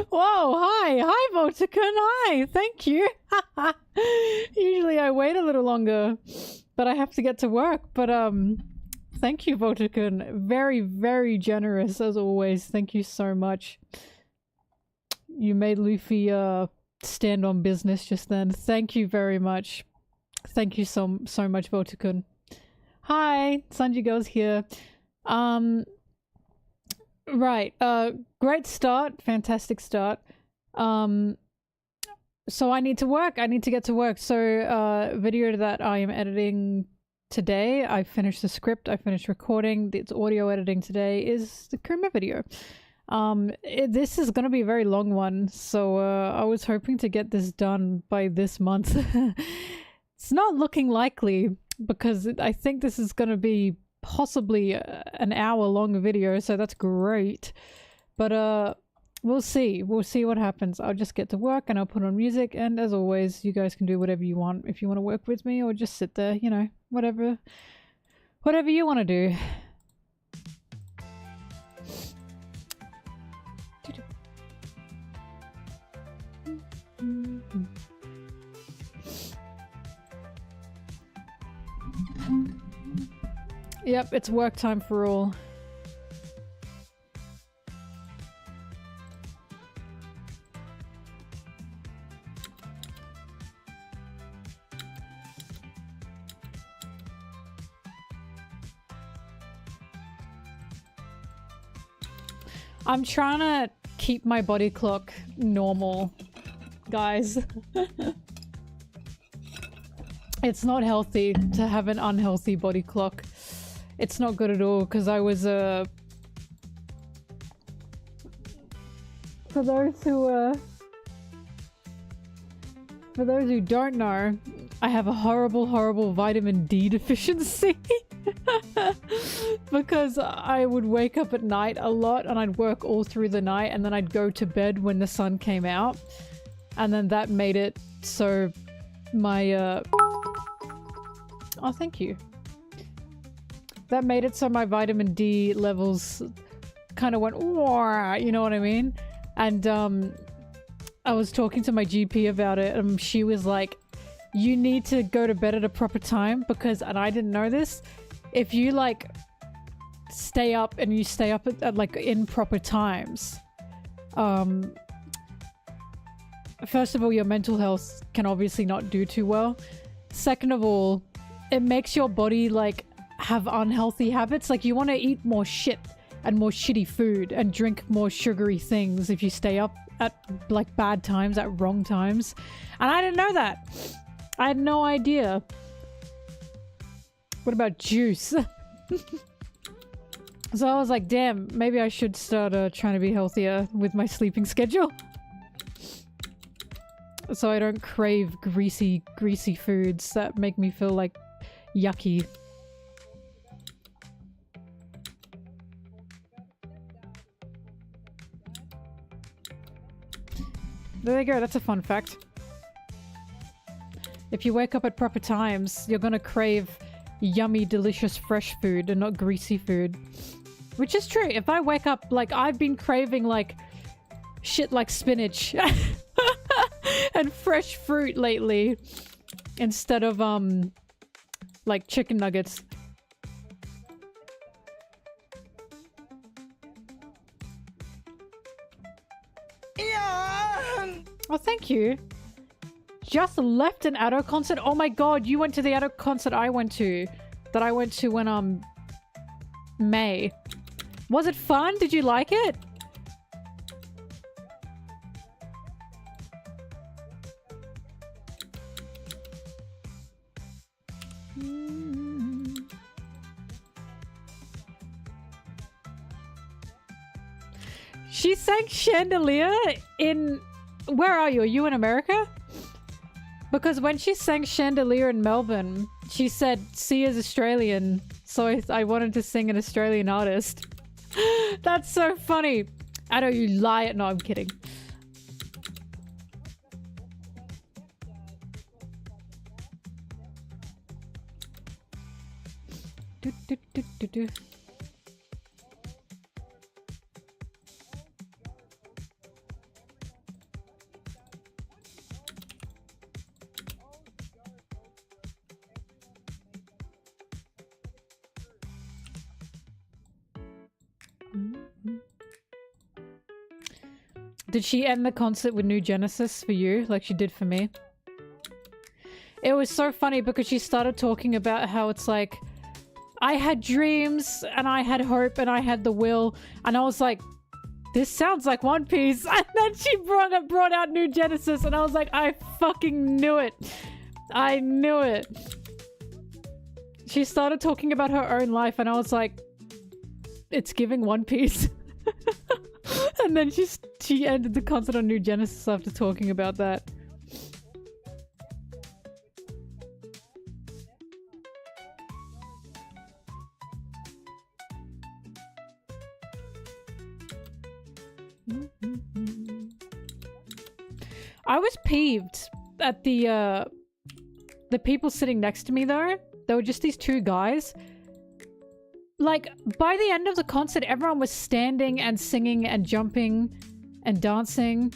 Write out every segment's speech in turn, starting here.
Whoa, hi! Hi, Volticon! Hi! Thank you! Usually I wait a little longer, but I have to get to work. But, thank you, Volticon. Very, very generous, as always. Thank you so much. You made Luffy, stand on business just then. Thank you very much. Thank you so much, Volticon. Hi! Sanji Girls here. Right, great start, fantastic start. So I need to work, I need to get to work. So, video that I am editing today, I finished the script, I finished recording, it's audio editing today, is the Kuma video. This is gonna be a very long one, so, I was hoping to get this done by this month. It's not looking likely, because I think this is gonna be possibly an hour-long video, so that's great. But we'll see what happens. I'll just get to work and I'll put on music, and as always, you guys can do whatever you want. If you want to work with me or just sit there, you know, whatever you want to do. Yep, it's work time for all. I'm trying to keep my body clock normal, guys. It's not healthy to have an unhealthy body clock. It's not good at all, because I was for those who don't know, I have a horrible vitamin D deficiency. Because I would wake up at night a lot and I'd work all through the night, and then I'd go to bed when the sun came out, and then that made it so my oh, thank you. That made it so my vitamin D levels kind of went, you know what I mean? And I was talking to my GP about it, and she was like, you need to go to bed at a proper time, because, and I didn't know this, if you like stay up and you stay up at like improper times, first of all, your mental health can obviously not do too well. Second of all, it makes your body like have unhealthy habits. Like, you want to eat more shit and more shitty food and drink more sugary things if you stay up at like bad times, at wrong times. And I didn't know that. I had no idea. What about juice? So I was like, damn, maybe I should start trying to be healthier with my sleeping schedule. So I don't crave greasy foods that make me feel like yucky. There you go, that's a fun fact. If you wake up at proper times, you're gonna crave yummy, delicious, fresh food and not greasy food. Which is true. If I wake up, like, I've been craving, like, shit like spinach and fresh fruit lately instead of, like, chicken nuggets. Oh, thank you. Just left an Addo concert? Oh my god, you went to the Addo concert I went to. That I went to when, May. Was it fun? Did you like it? She sang Chandelier in... Where are you? Are you in America? Because when she sang Chandelier in Melbourne, she said, Sia's Australian. So I wanted to sing an Australian artist. That's so funny. I know you lie. No, I'm kidding. Did she end the concert with New Genesis for you, like she did for me? It was so funny because she started talking about how it's like, I had dreams, and I had hope, and I had the will, and I was like, this sounds like One Piece. And then she brought out New Genesis, and I was like, I fucking knew it. I knew it. She started talking about her own life, and I was like, it's giving One Piece. And then she ended the concert on New Genesis after talking about that. I was peeved at the people sitting next to me though. There were just these two guys. Like, by the end of the concert, everyone was standing and singing and jumping and dancing.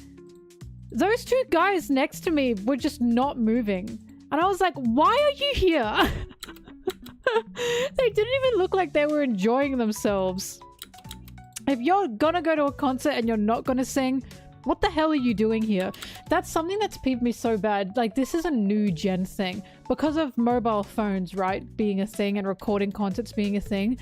Those two guys next to me were just not moving. And I was like, why are you here? They didn't even look like they were enjoying themselves. If you're gonna go to a concert and you're not gonna sing, what the hell are you doing here? That's something that's peeved me so bad. Like, this is a new gen thing. Because of mobile phones, right, being a thing and recording concerts being a thing,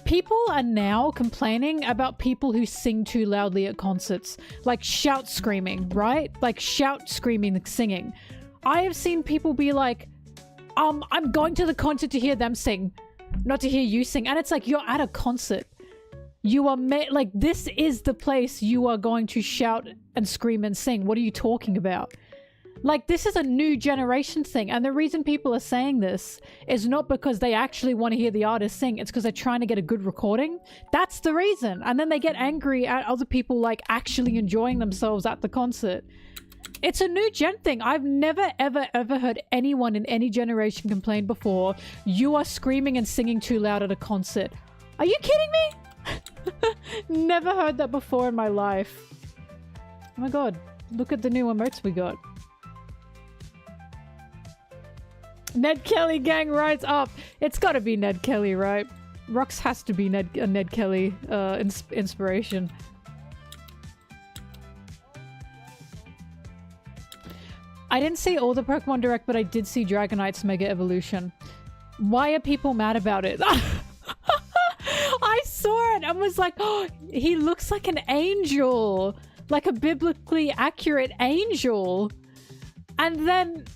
people are now complaining about people who sing too loudly at concerts. Like shout screaming, right? Like shout screaming, singing. I have seen people be like, I'm going to the concert to hear them sing, not to hear you sing. And it's like, you're at a concert. You are like, this is the place you are going to shout and scream and sing. What are you talking about? Like, this is a new generation thing. And the reason people are saying this is not because they actually want to hear the artist sing. It's because they're trying to get a good recording. That's the reason. And then they get angry at other people, like, actually enjoying themselves at the concert. It's a new gen thing. I've never, ever, ever heard anyone in any generation complain before, you are screaming and singing too loud at a concert. Are you kidding me? Never heard that before in my life. Oh my god, look at the new emotes we got. Ned Kelly gang rise up. It's gotta be Ned Kelly, right? Rox has to be a Ned Kelly inspiration. I didn't see all the Pokemon Direct, but I did see Dragonite's Mega Evolution. Why are people mad about it? I saw it and was like, oh, he looks like an angel. Like a biblically accurate angel. And then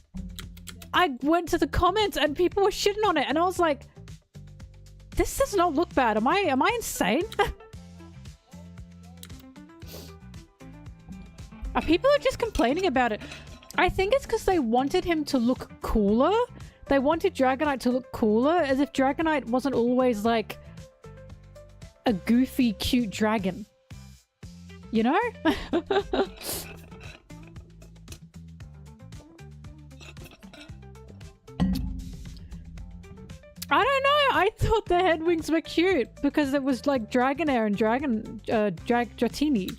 I went to the comments and people were shitting on it. And I was like, this does not look bad. Am I insane? People are just complaining about it. I think it's because they wanted him to look cooler. They wanted Dragonite to look cooler, as if Dragonite wasn't always like a goofy, cute dragon. You know? I don't know. I thought the head wings were cute because it was like Dragonair and Dratini.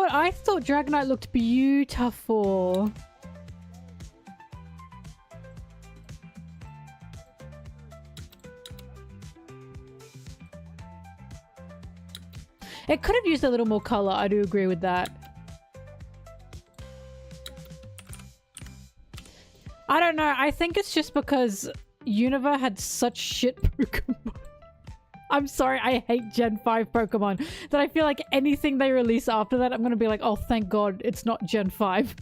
I thought Dragonite looked beautiful. It could have used a little more color. I do agree with that. I don't know. I think it's just because Unova had such shit Pokemon. I'm sorry, I hate Gen 5 Pokemon. That I feel like anything they release after that, I'm gonna be like, oh, thank God it's not Gen 5.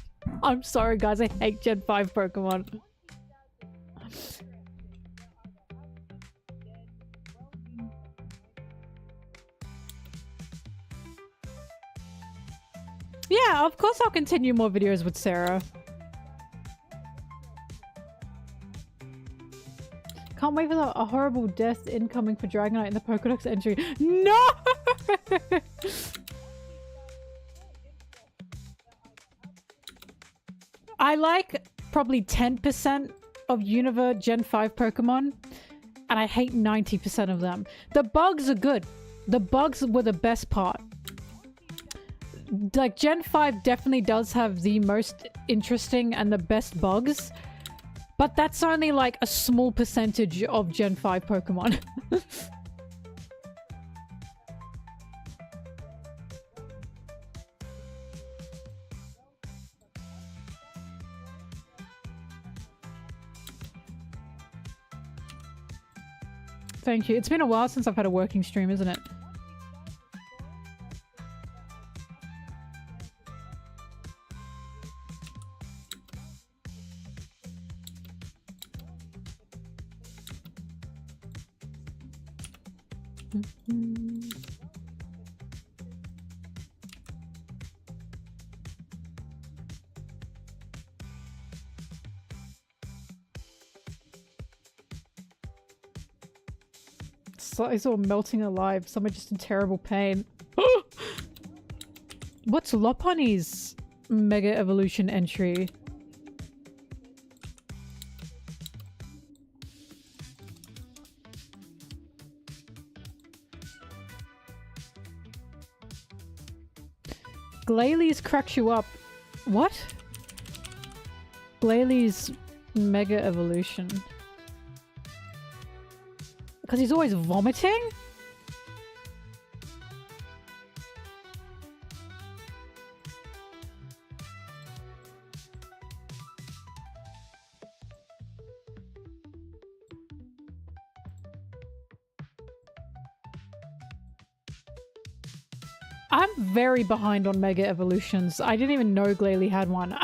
I'm sorry, guys, I hate Gen 5 Pokemon. Yeah, of course I'll continue more videos with Sarah. Can't wait for a horrible death incoming for Dragonite in the Pokédex entry. No! I like probably 10% of Unova Gen 5 Pokemon, and I hate 90% of them. The bugs are good. The bugs were the best part. Like, Gen 5 definitely does have the most interesting and the best bugs, but that's only like a small percentage of Gen 5 Pokemon. Thank you. It's been a while since I've had a working stream, isn't it? It's all melting alive. Some are just in terrible pain. What's Lopunny's Mega Evolution entry? Glalie cracks you up. What? Glalie's Mega Evolution. Because he's always vomiting? I'm very behind on Mega Evolutions. I didn't even know Glalie had one.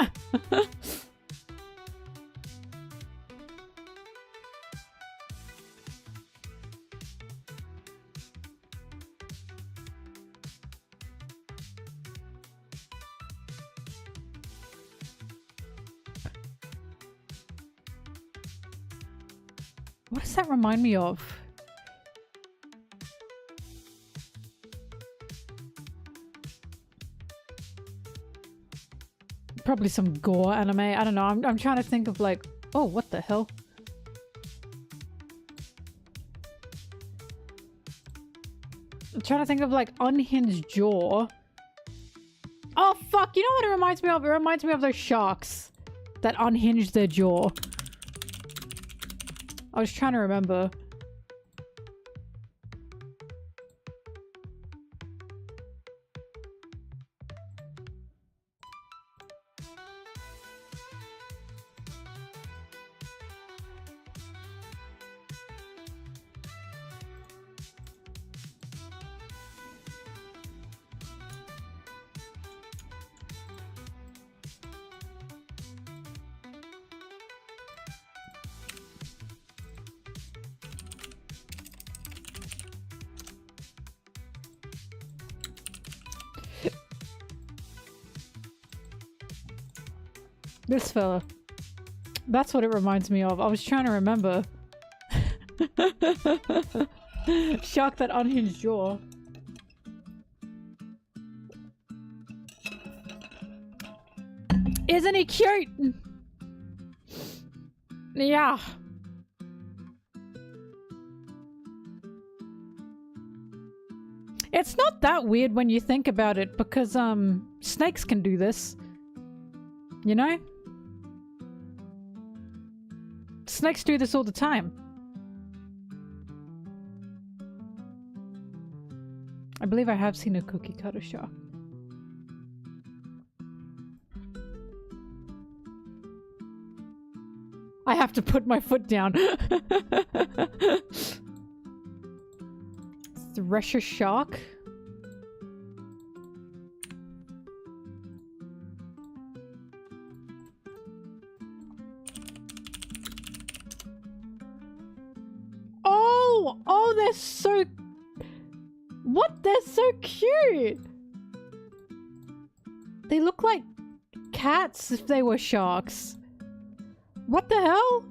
What does that remind me of? Probably some gore anime. I don't know. I'm trying to think of like... Oh, what the hell? I'm trying to think of like unhinged jaw. Oh, fuck. You know what it reminds me of? It reminds me of those sharks that unhinged their jaw. I was trying to remember. This fella. That's what it reminds me of. I was trying to remember. Shark that unhinged jaw. Isn't he cute? Yeah. It's not that weird when you think about it because snakes can do this. You know? Snakes do this all the time. I believe I have seen a cookie cutter shark. I have to put my foot down. Thresher shark? Oh, they're so... What? They're so cute! They look like cats if they were sharks. What the hell?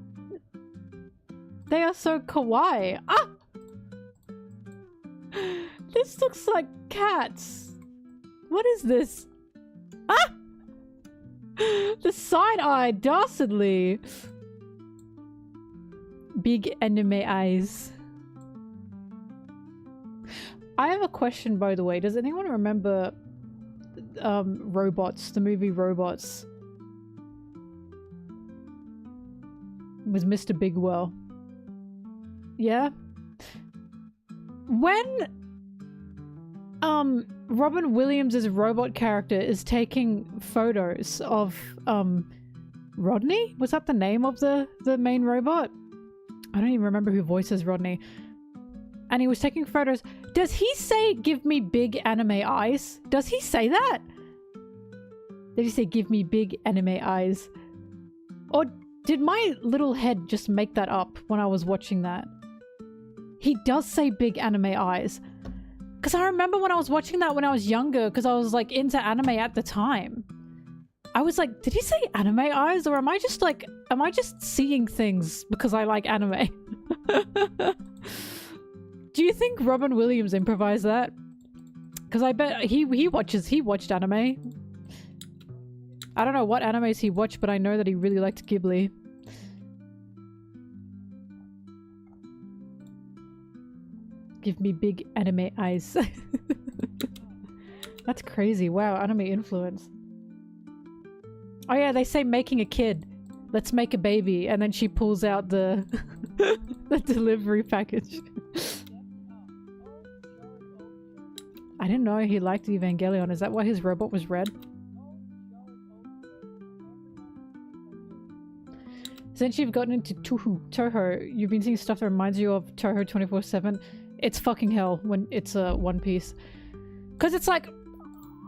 They are so kawaii. Ah! This looks like cats. What is this? Ah! The side-eye, dastardly. Big anime eyes. I have a question, by the way. Does anyone remember Robots, the movie Robots? With Mr. Bigwell. Yeah? When Robin Williams' robot character is taking photos of Rodney? Was that the name of the main robot? I don't even remember who voices Rodney. And he was taking photos. Does he say, "Give me big anime eyes"? Does he say that? Did he say, "Give me big anime eyes"? Or did my little head just make that up when I was watching that? He does say big anime eyes. Because I remember when I was watching that when I was younger, because I was like into anime at the time. I was like, did he say anime eyes? Or am I just seeing things because I like anime? Do you think Robin Williams improvised that? Because I bet he watched anime. I don't know what animes he watched, but I know that he really liked Ghibli. Give me big anime eyes. That's crazy. Wow, anime influence. Oh yeah, they say making a kid. Let's make a baby. And then she pulls out the the delivery package. I didn't know he liked Evangelion. Is that why his robot was red? Since you've gotten into Toho, you've been seeing stuff that reminds you of Toho 24/7. It's fucking hell when it's a One Piece. Because it's like,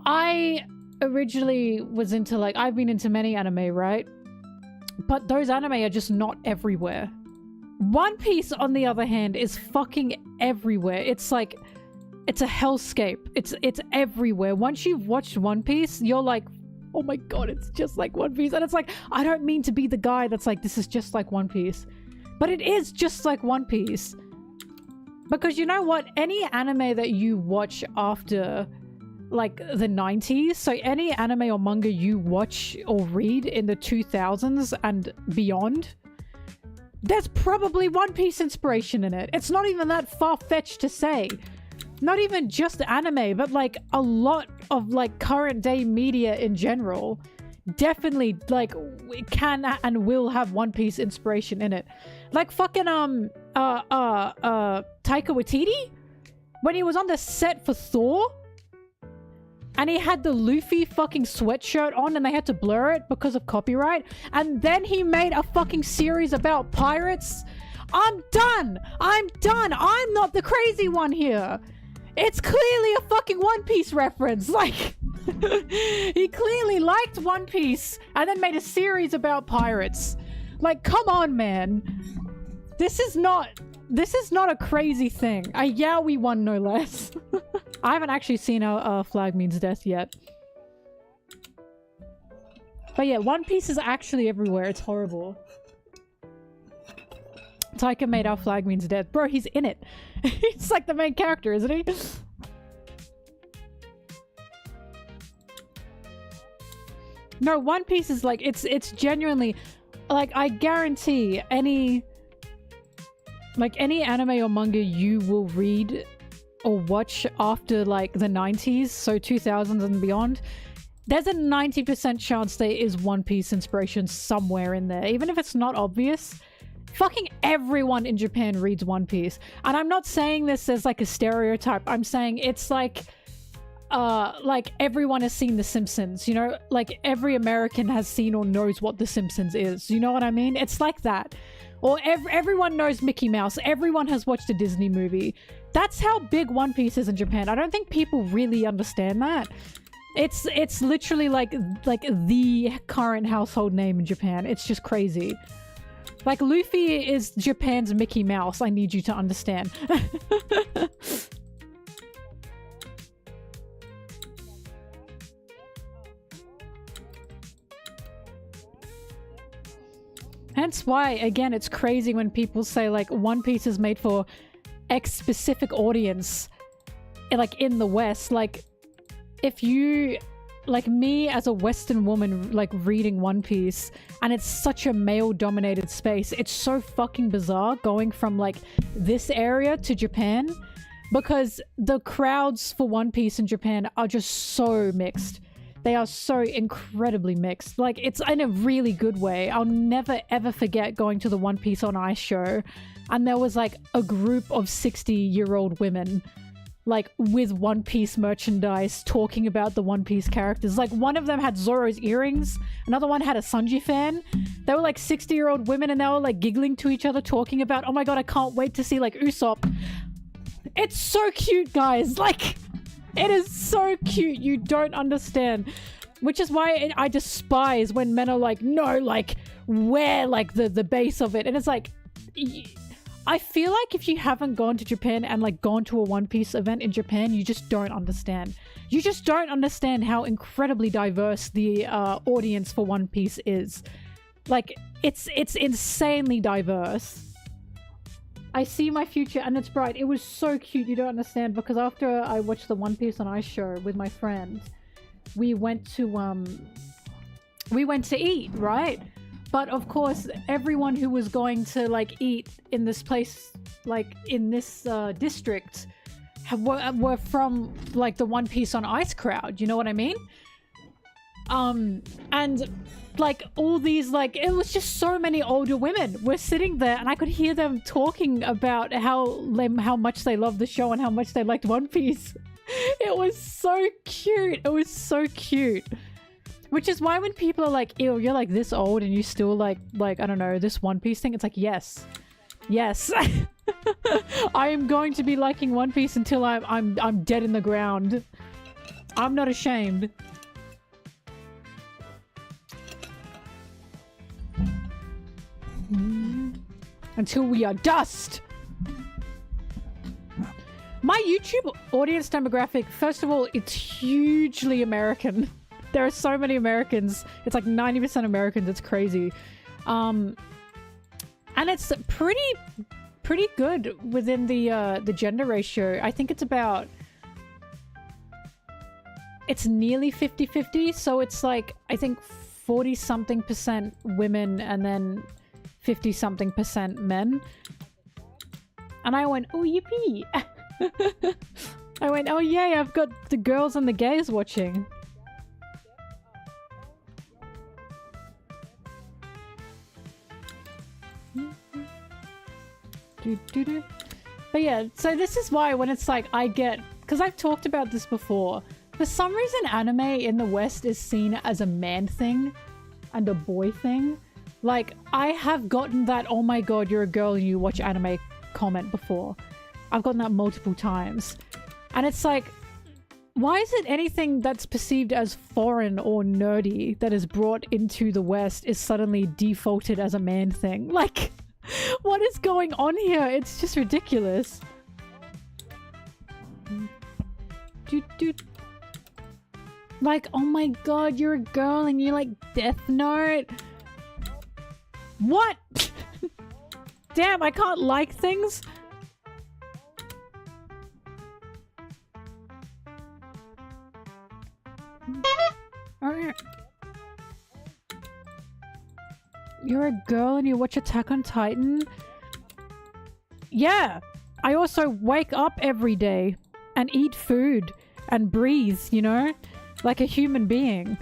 I originally was into like, I've been into many anime, right? But those anime are just not everywhere. One Piece, on the other hand, is fucking everywhere. It's like, it's a hellscape. It's everywhere. Once you've watched One Piece, you're like, oh my god, it's just like One Piece. And it's like, I don't mean to be the guy that's like, this is just like One Piece. But it is just like One Piece. Because you know what? Any anime that you watch after, like, the 90s, so any anime or manga you watch or read in the 2000s and beyond, there's probably One Piece inspiration in it. It's not even that far-fetched to say. Not even just anime, but like a lot of like current day media in general definitely like can and will have One Piece inspiration in it. Like fucking Taika Waititi, when he was on the set for Thor and he had the Luffy fucking sweatshirt on and they had to blur it because of copyright, and then he made a fucking series about pirates. I'm done. I'm not the crazy one here. It's clearly a fucking One Piece reference. Like, he clearly liked One Piece and then made a series about pirates. Like, come on, man. This is not a crazy thing. A yaoi one, no less. I haven't actually seen a Flag Means Death yet. But yeah, One Piece is actually everywhere. It's horrible. Taika made Our Flag Means Death. Bro, he's in it. He's like the main character, isn't he? No, One Piece is like, it's genuinely, like, I guarantee any anime or manga you will read or watch after like the 90s, so 2000s and beyond, there's a 90% chance there is One Piece inspiration somewhere in there, even if it's not obvious. Fucking everyone in Japan reads One Piece. And I'm not saying this as like a stereotype. I'm saying it's like everyone has seen The Simpsons, you know? Like every American has seen or knows what The Simpsons is. You know what I mean? It's like that. Or everyone knows Mickey Mouse. Everyone has watched a Disney movie. That's how big One Piece is in Japan. I don't think people really understand that. It's literally like the current household name in Japan. It's just crazy. Like, Luffy is Japan's Mickey Mouse. I need you to understand. Hence why, again, it's crazy when people say, like, One Piece is made for X specific audience, like, in the West. Like, if you... like me as a Western woman, like reading One Piece, and it's such a male-dominated space, it's so fucking bizarre going from like this area to Japan, because the crowds for One Piece in Japan are just so mixed. They are so incredibly mixed. Like, it's in a really good way. I'll never ever forget going to the One Piece on Ice show, and there was like a group of 60-year-old women, like with One Piece merchandise, talking about the One Piece characters. Like, one of them had Zoro's earrings, another one had a Sanji fan. They were like 60-year-old women, and they were like giggling to each other, talking about, oh my god, I can't wait to see like Usopp. It's so cute, guys. Like, it is so cute. You don't understand. Which is why I despise when men are like, no, like, wear like the base of it. And it's like, I feel like if you haven't gone to Japan and like gone to a One Piece event in Japan, you just don't understand. You just don't understand how incredibly diverse the audience for One Piece is. Like, it's insanely diverse. I see my future and it's bright. It was so cute, you don't understand, because after I watched the One Piece on Ice show with my friends, we went to eat, right? But of course, everyone who was going to like eat in this place, like in this district, were from like the One Piece on Ice crowd, you know what I mean? And like all these, like, it was just so many older women were sitting there, and I could hear them talking about how much they loved the show and how much they liked One Piece. It was so cute. It was so cute. Which is why when people are like, ew, you're like this old and you still like, I don't know, this One Piece thing, it's like, yes. Yes. I am going to be liking One Piece until I'm dead in the ground. I'm not ashamed. Until we are dust. My YouTube audience demographic, first of all, it's hugely American. There are so many Americans. It's like 90% Americans. It's crazy. And it's pretty good within the gender ratio. I think it's about... It's nearly 50-50. So it's like, I think 40-something% women and then 50-something% men. And I went, oh, yippee. I went, oh yay, I've got the girls and the gays watching. But yeah, so this is why when it's like I get, because I've talked about this before, for some reason anime in the West is seen as a man thing and a boy thing. Like, I have gotten that, oh my god, you're a girl and you watch anime comment before. I've gotten that multiple times. And it's like, why is it anything that's perceived as foreign or nerdy that is brought into the West is suddenly defaulted as a man thing? Like, what is going on here? It's just ridiculous. Like, oh my god, you're a girl and you like Death Note? What? Damn, I can't like things? You're a girl and you watch Attack on Titan? Yeah! I also wake up every day and eat food and breathe, you know? Like a human being.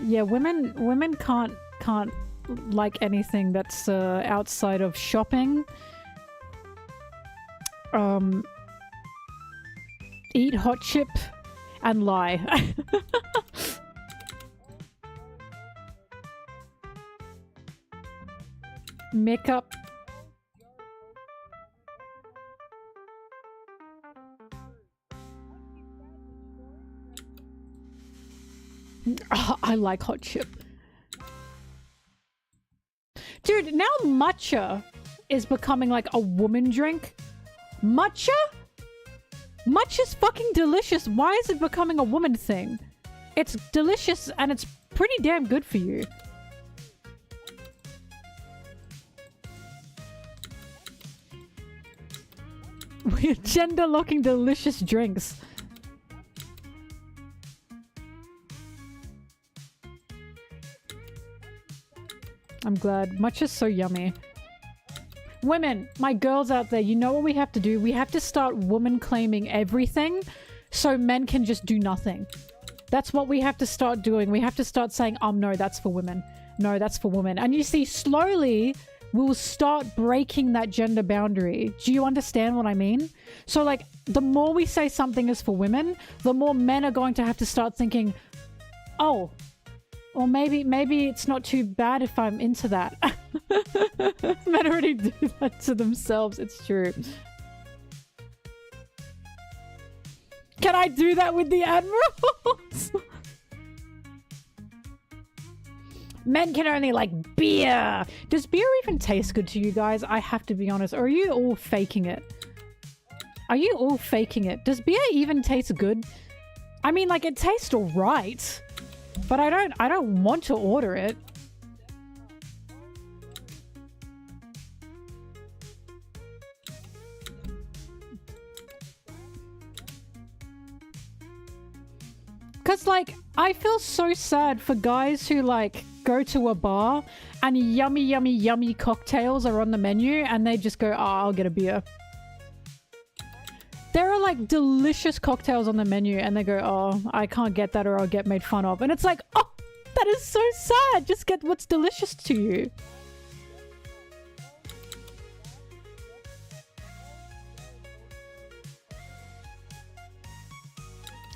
Yeah, women can't like anything that's outside of shopping. Eat hot chip and lie. Makeup. Oh, I like hot chip. Dude, now matcha is becoming like a woman drink. Matcha? Matcha's fucking delicious. Why is it becoming a woman thing? It's delicious and it's pretty damn good for you. We're gender-locking delicious drinks. I'm glad. Matcha's so yummy. Women, my girls out there, you know what we have to do? We have to start woman claiming everything so men can just do nothing. That's what we have to start doing. We have to start saying, no, that's for women. No, that's for women. And you see, slowly, we'll start breaking that gender boundary. Do you understand what I mean? So, like, the more we say something is for women, the more men are going to have to start thinking, oh, or maybe it's not too bad if I'm into that. Men already do that to themselves. It's true. Can I do that with the admirals? Men can only like beer. Does beer even taste good to you guys? I have to be honest. Or are you all faking it? Are you all faking it? Does beer even taste good? I mean, like, it tastes alright. But I don't want to order it. Cause like, I feel so sad for guys who like go to a bar and yummy cocktails are on the menu and they just go, oh, I'll get a beer. There are like delicious cocktails on the menu and they go, oh, I can't get that or I'll get made fun of. And it's like, oh, that is so sad. Just get what's delicious to you.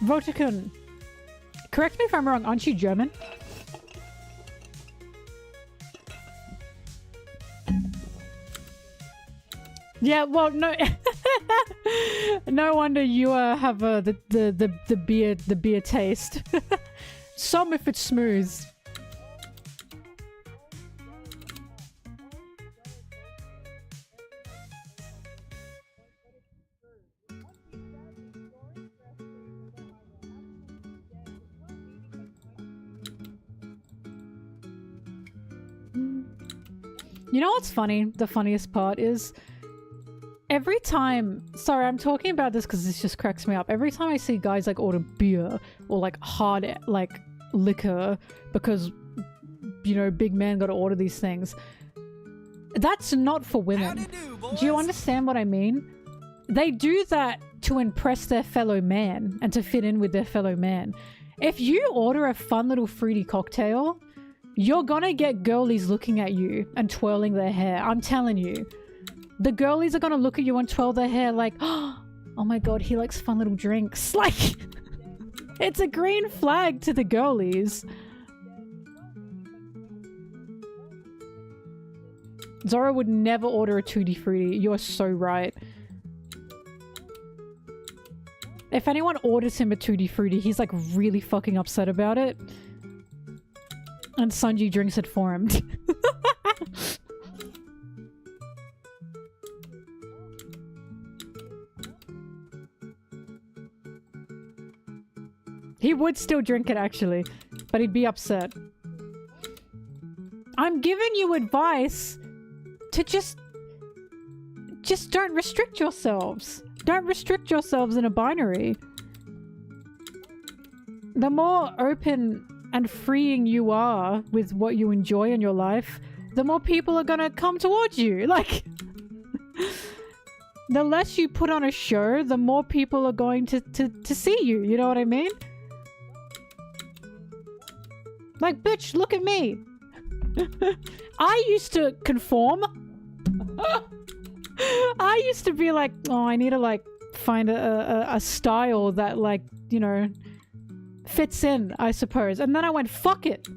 Votikun. Correct me if I'm wrong, aren't you German? Yeah, well, no, no wonder you have the beer taste. Some if it's smooth. You know what's funny? The funniest part is every time, sorry, I'm talking about this because this just cracks me up. Every time I see guys like order beer or like hard like liquor because, you know, big man got to order these things. That's not for women. Do you understand what I mean? They do that to impress their fellow man and to fit in with their fellow man. If you order a fun little fruity cocktail, you're gonna get girlies looking at you and twirling their hair. I'm telling you. The girlies are gonna look at you and twirl their hair like, oh my god, he likes fun little drinks. Like, it's a green flag to the girlies. Zoro would never order a Tutti Frutti. You're so right. If anyone orders him a Tutti Frutti, he's like really fucking upset about it. And Sanji drinks it for him. He would still drink it actually, but he'd be upset. I'm giving you advice to just don't restrict yourselves. Don't restrict yourselves in a binary. The more open and freeing you are with what you enjoy in your life, the more people are gonna come towards you. Like, the less you put on a show, the more people are going to see you. You know what I mean? Like, bitch, look at me. I used to conform. I used to be like, oh, I need to like find a style that like, you know, fits in, I suppose. And then I went, fuck it.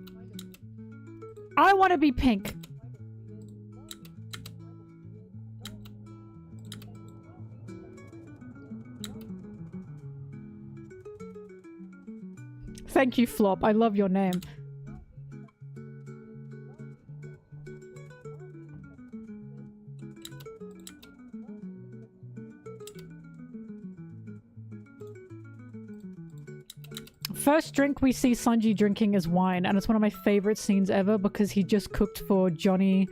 I want to be pink. Thank you, Flop. I love your name. First drink we see Sanji drinking is wine, and it's one of my favorite scenes ever because he just cooked for Johnny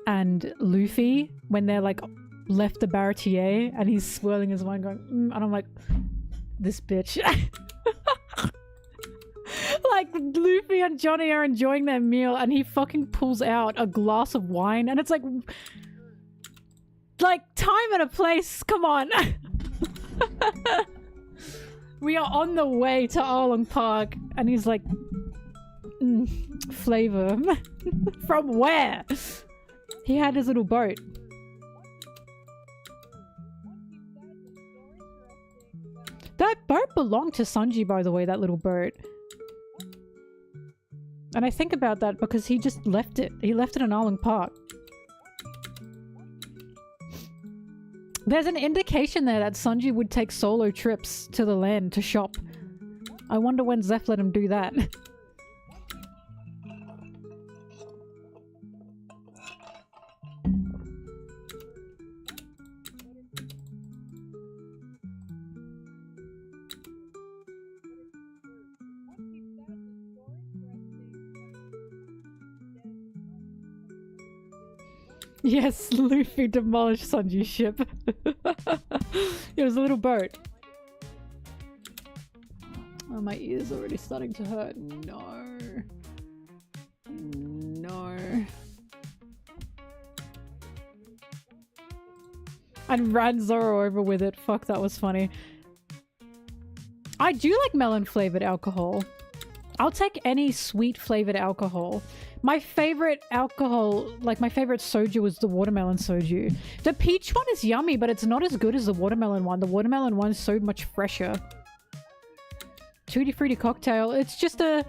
and Luffy when they're like left the Baratier and he's swirling his wine going, and I'm like, this bitch. Like, Luffy and Johnny are enjoying their meal and he fucking pulls out a glass of wine and it's like time and a place, come on. We are on the way to Arlong Park and he's like, flavor. From where? He had his little boat. That boat belonged to Sanji, by the way, that little boat. And I think about that because he just left it. He left it in Arlong Park. There's an indication there that Sanji would take solo trips to the land to shop. I wonder when Zeph let him do that. Yes, Luffy demolished Sanji's ship. It was a little boat. Oh, my ear's already starting to hurt. No. No. And ran Zoro over with it. Fuck, that was funny. I do like melon flavored alcohol. I'll take any sweet flavored alcohol. My favorite alcohol, like my favorite soju, was the watermelon soju. The peach one is yummy, but it's not as good as the watermelon one. The watermelon one is so much fresher. Tutti Frutti cocktail. It's just a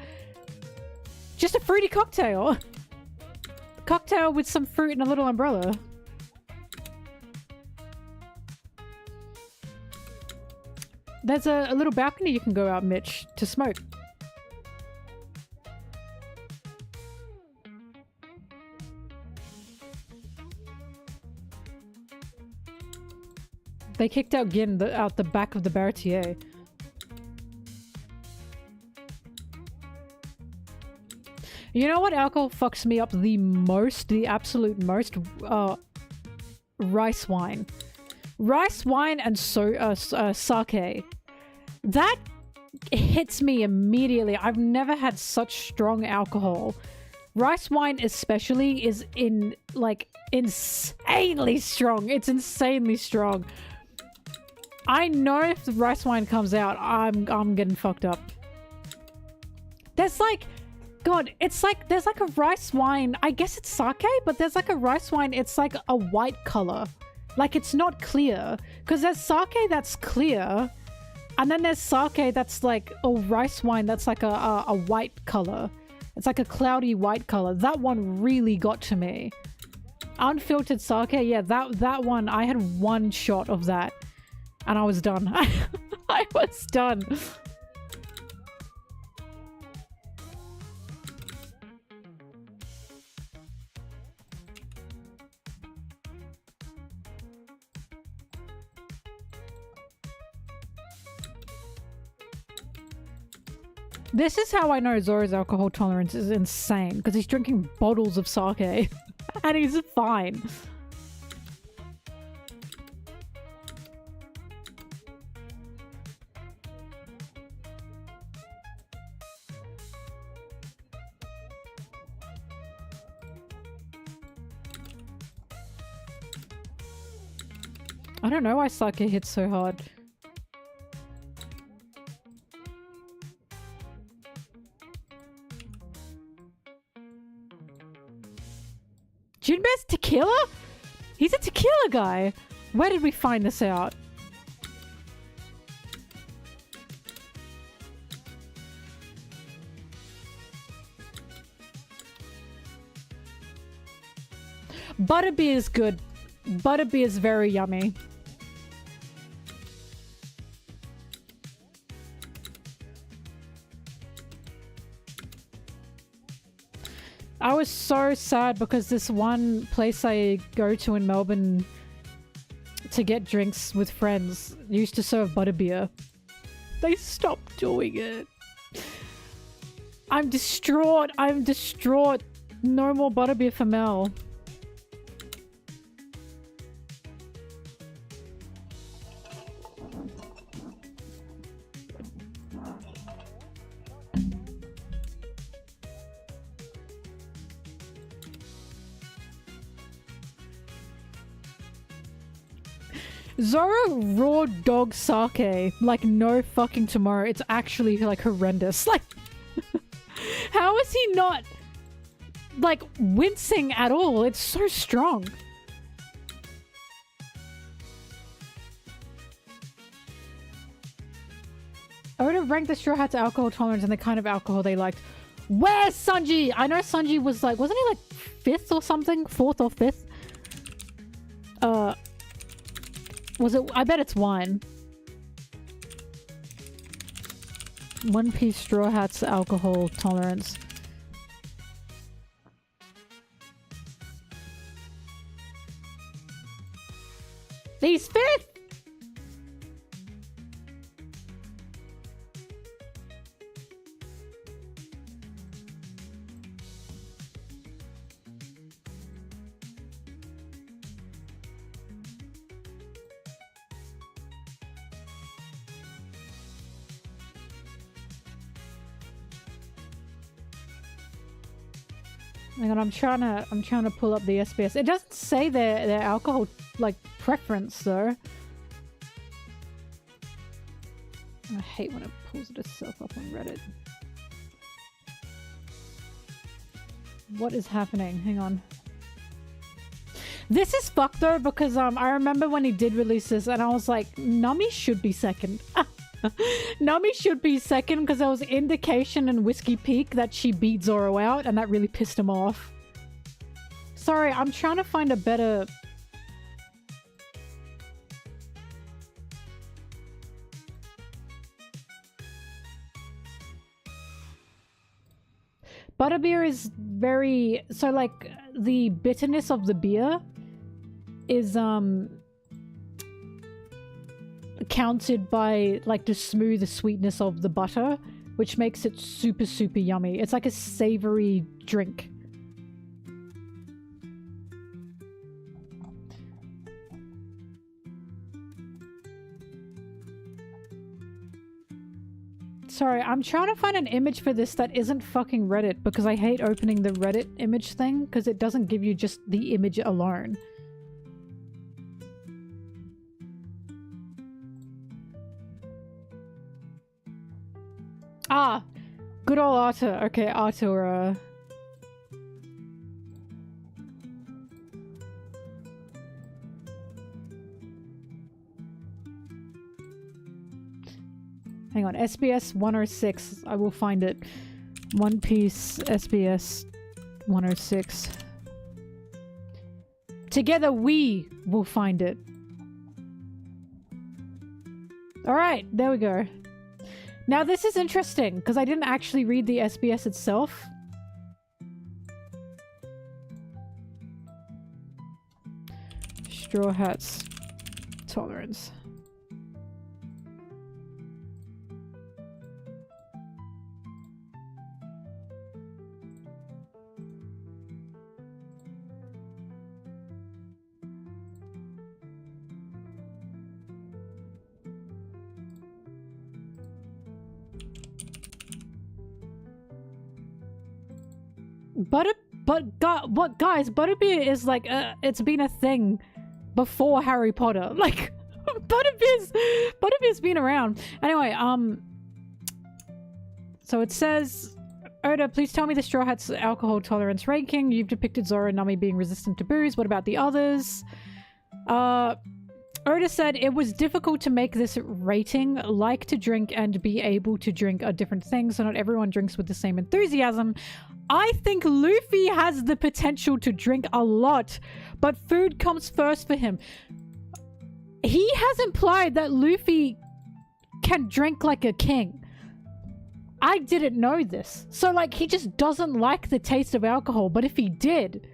fruity cocktail. Cocktail with some fruit and a little umbrella. There's a little balcony you can go out, Mitch, to smoke. They kicked out Gin out the back of the Baratier. You know what alcohol fucks me up the most? The absolute most? Rice wine. Rice wine and sake. That hits me immediately. I've never had such strong alcohol. Rice wine especially is insanely strong. It's insanely strong. I know if the rice wine comes out, I'm getting fucked up. There's like, God, it's like, there's like a rice wine, I guess it's sake, but there's like a rice wine, it's like a white color. Like it's not clear. Because there's sake that's clear, and then there's sake that's like, rice wine that's like a white color. It's like a cloudy white color. That one really got to me. Unfiltered sake, yeah, that one, I had one shot of that. And I was done. I was done. This is how I know Zoro's alcohol tolerance is insane. Because he's drinking bottles of sake. And he's fine. I don't know why sake hits so hard. Jinbe's tequila? He's a tequila guy. Where did we find this out? Butterbeer is good. Butterbeer is very yummy. I was so sad because this one place I go to in Melbourne to get drinks with friends used to serve butterbeer. They stopped doing it. I'm distraught. I'm distraught. No more butterbeer for Mel. Zoro raw dog sake like no fucking tomorrow. It's actually like horrendous. Like, how is he not like wincing at all? It's so strong. Oda ranked the Straw Hats alcohol tolerance and the kind of alcohol they liked. Where's Sanji? I know Sanji was like, wasn't he like 5th or something? 4th or 5th? Was it? I bet it's wine. One Piece Straw Hats alcohol tolerance. He's 5th! Hang on, I'm trying to pull up the SBS. It doesn't say their alcohol like preference though. I hate when it pulls it itself up on Reddit. What is happening? Hang on. This is fucked though because I remember when he did release this and I was like, Nami should be second. Nami should be second because there was indication in Whiskey Peak that she beat Zoro out and that really pissed him off. Sorry, I'm trying to find a better... Butterbeer is very... So like the bitterness of the beer is countered by like the smooth sweetness of the butter, which makes it super super yummy. It's like a savory drink. Sorry, I'm trying to find an image for this that isn't fucking Reddit because I hate opening the Reddit image thing because it doesn't give you just the image alone. Ah, good old Arthur. Okay, Arthur, hang on, SBS 106. I will find it. One Piece SBS 106. Together we will find it. Alright, there we go. Now this is interesting, because I didn't actually read the SBS itself. Straw Hats tolerance. Guys, butterbeer is like it's been a thing before Harry Potter. Like butterbeer's been around. Anyway, so it says, Oda, please tell me the Straw Hats alcohol tolerance ranking. You've depicted Zoro and Nami being resistant to booze. What about the others? Oda said it was difficult to make this rating. Like to drink and be able to drink are different things, so not everyone drinks with the same enthusiasm. I think Luffy has the potential to drink a lot, but food comes first for him. He has implied that Luffy can drink like a king. I didn't know this. So like he just doesn't like the taste of alcohol, but if he did,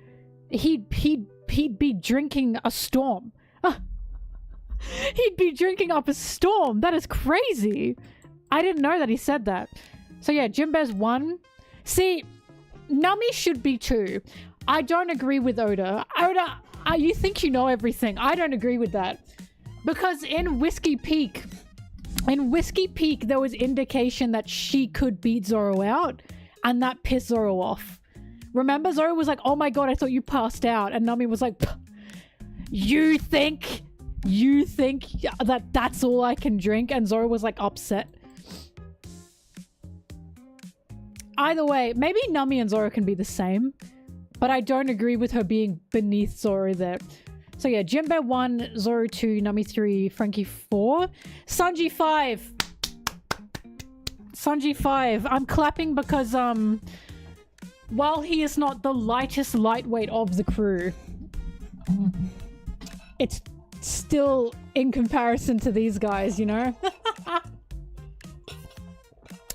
he'd be drinking a storm. He'd be drinking up a storm. That is crazy. I didn't know that he said that. So yeah, Jinbe's 1. See, Nami should be 2. I don't agree with Oda. Oda, you think you know everything. I don't agree with that. Because in Whiskey Peak, there was indication that she could beat Zoro out, and that pissed Zoro off. Remember, Zoro was like, oh my god, I thought you passed out. And Nami was like, you think You think that that's all I can drink? And Zoro was like upset. Either way, maybe Nami and Zoro can be the same, but I don't agree with her being beneath Zoro there. So yeah, Jinbe 1, Zoro 2, Nami 3, Frankie 4, Sanji 5. Sanji 5. I'm clapping because while he is not the lightest lightweight of the crew, it's still in comparison to these guys, you know?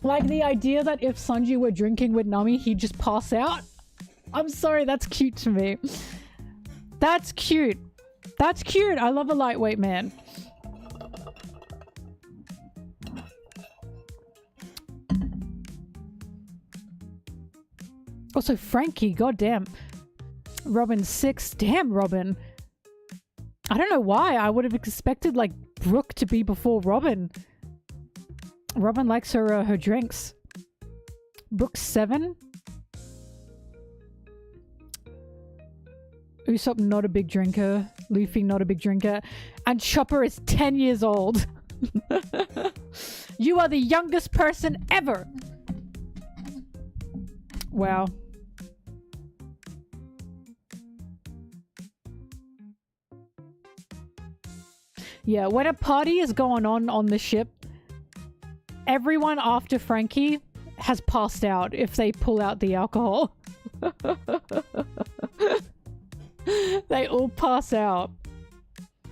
Like the idea that if Sanji were drinking with Nami, he'd just pass out. I'm sorry, that's cute to me. That's cute. That's cute. I love a lightweight man. Also, Frankie, goddamn. Robin 6. Damn, Robin. I don't know why. I would have expected, like, Brooke to be before Robin. Robin likes her drinks. Brooke 7. Usopp, not a big drinker. Luffy, not a big drinker. And Chopper is 10 years old. You are the youngest person ever. Wow. Yeah, when a party is going on the ship, everyone after Frankie has passed out if they pull out the alcohol. They all pass out.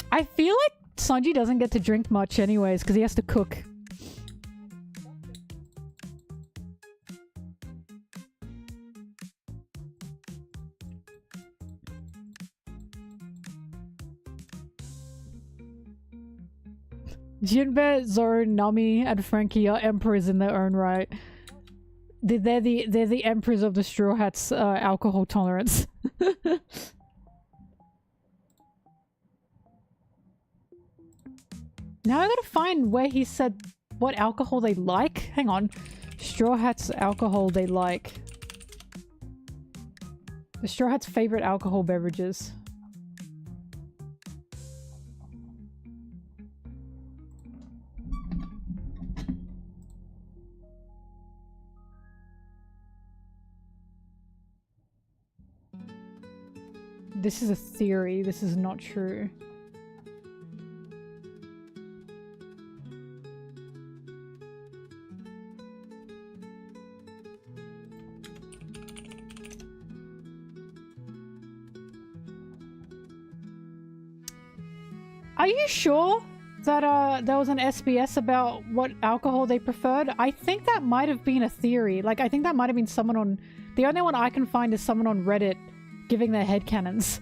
I feel like Sanji doesn't get to drink much anyways because he has to cook. Jinbe, Zoro, Nami, and Frankie are emperors in their own right. They're the emperors of the Straw Hats' alcohol tolerance. Now I gotta find where he said what alcohol they like. Hang on. Straw Hats alcohol they like. The Straw Hats' favorite alcohol beverages. This is a theory. This is not true. Are you sure that there was an SBS about what alcohol they preferred? I think that might have been a theory. Like, I think that might have been someone on... The only one I can find is someone on Reddit giving their headcanons.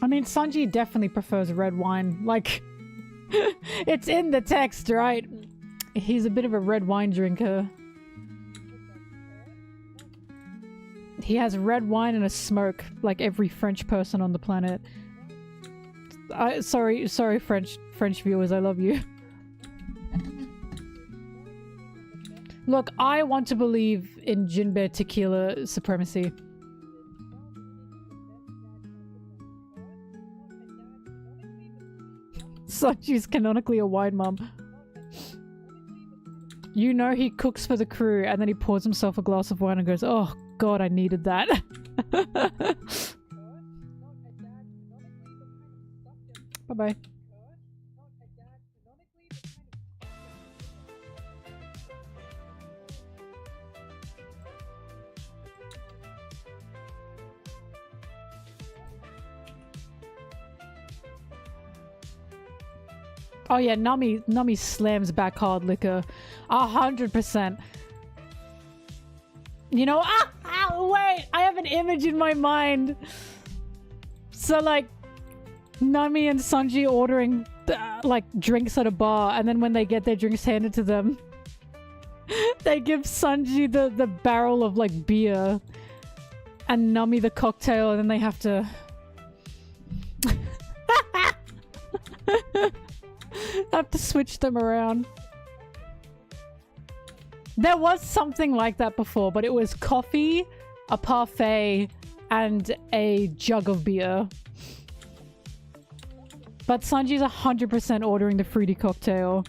I mean, Sanji definitely prefers red wine. Like, it's in the text, right? He's a bit of a red wine drinker. He has red wine and a smoke, like every French person on the planet. Sorry, French viewers, I love you. Look, I want to believe in Jinbe tequila supremacy. Sanji's canonically a wine mum. You know he cooks for the crew and then he pours himself a glass of wine and goes, oh god, I needed that. Bye-bye. Oh yeah, Nami slams back hard liquor. 100%. You know, wait! I have an image in my mind! So like, Nami and Sanji ordering, like, drinks at a bar, and then when they get their drinks handed to them, they give Sanji the barrel of, like, beer, and Nami the cocktail, and then they have to... I have to switch them around. There was something like that before, but it was coffee, a parfait, and a jug of beer. But Sanji's 100% ordering the fruity cocktail.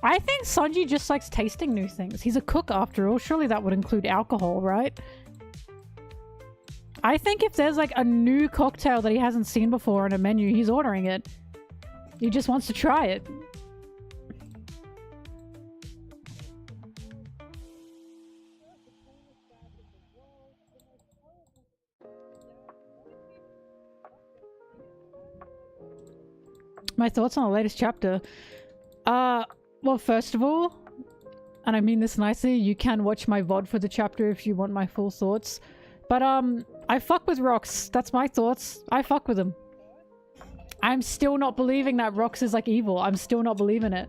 I think Sanji just likes tasting new things. He's a cook after all. Surely that would include alcohol, right? I think if there's like a new cocktail that he hasn't seen before on a menu, he's ordering it. He just wants to try it. My thoughts on the latest chapter. Well, first of all, and I mean this nicely, you can watch my VOD for the chapter if you want my full thoughts. But, I fuck with Rox. That's my thoughts. I fuck with him. I'm still not believing that Rox is, like, evil. I'm still not believing it.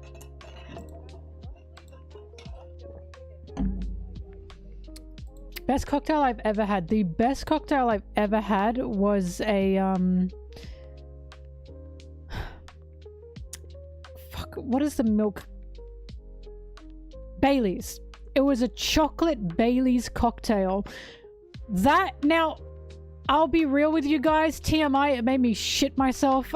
Best cocktail I've ever had. The best cocktail I've ever had was a, fuck, what is the milk? Bailey's. It was a chocolate Bailey's cocktail. That, now, I'll be real with you guys. TMI, it made me shit myself.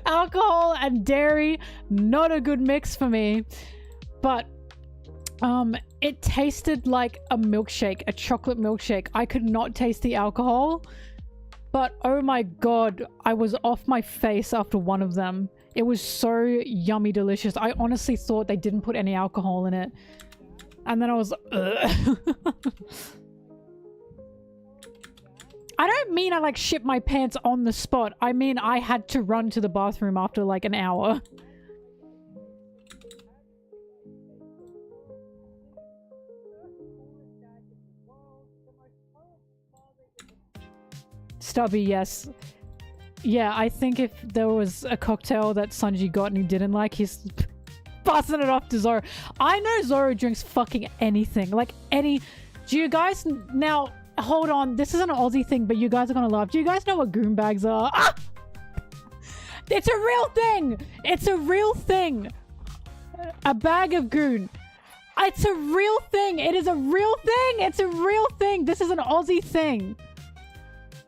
Alcohol and dairy, not a good mix for me. But, it tasted like a milkshake, a chocolate milkshake. I could not taste the alcohol. But, oh my god, I was off my face after one of them. It was so yummy delicious. I honestly thought they didn't put any alcohol in it. And then I was ugh. I don't mean I like shit my pants on the spot. I mean I had to run to the bathroom after like an hour. Stubby, yes. Yeah, I think if there was a cocktail that Sanji got and he didn't like, he's passing it off to Zoro. I know Zoro drinks fucking anything. Like, any... Do you guys... Now, hold on. This isn't an Aussie thing, but you guys are gonna laugh. Do you guys know what goon bags are? Ah! It's a real thing! It's a real thing! A bag of goon. It's a real thing! It is a real thing! It's a real thing! This is an Aussie thing!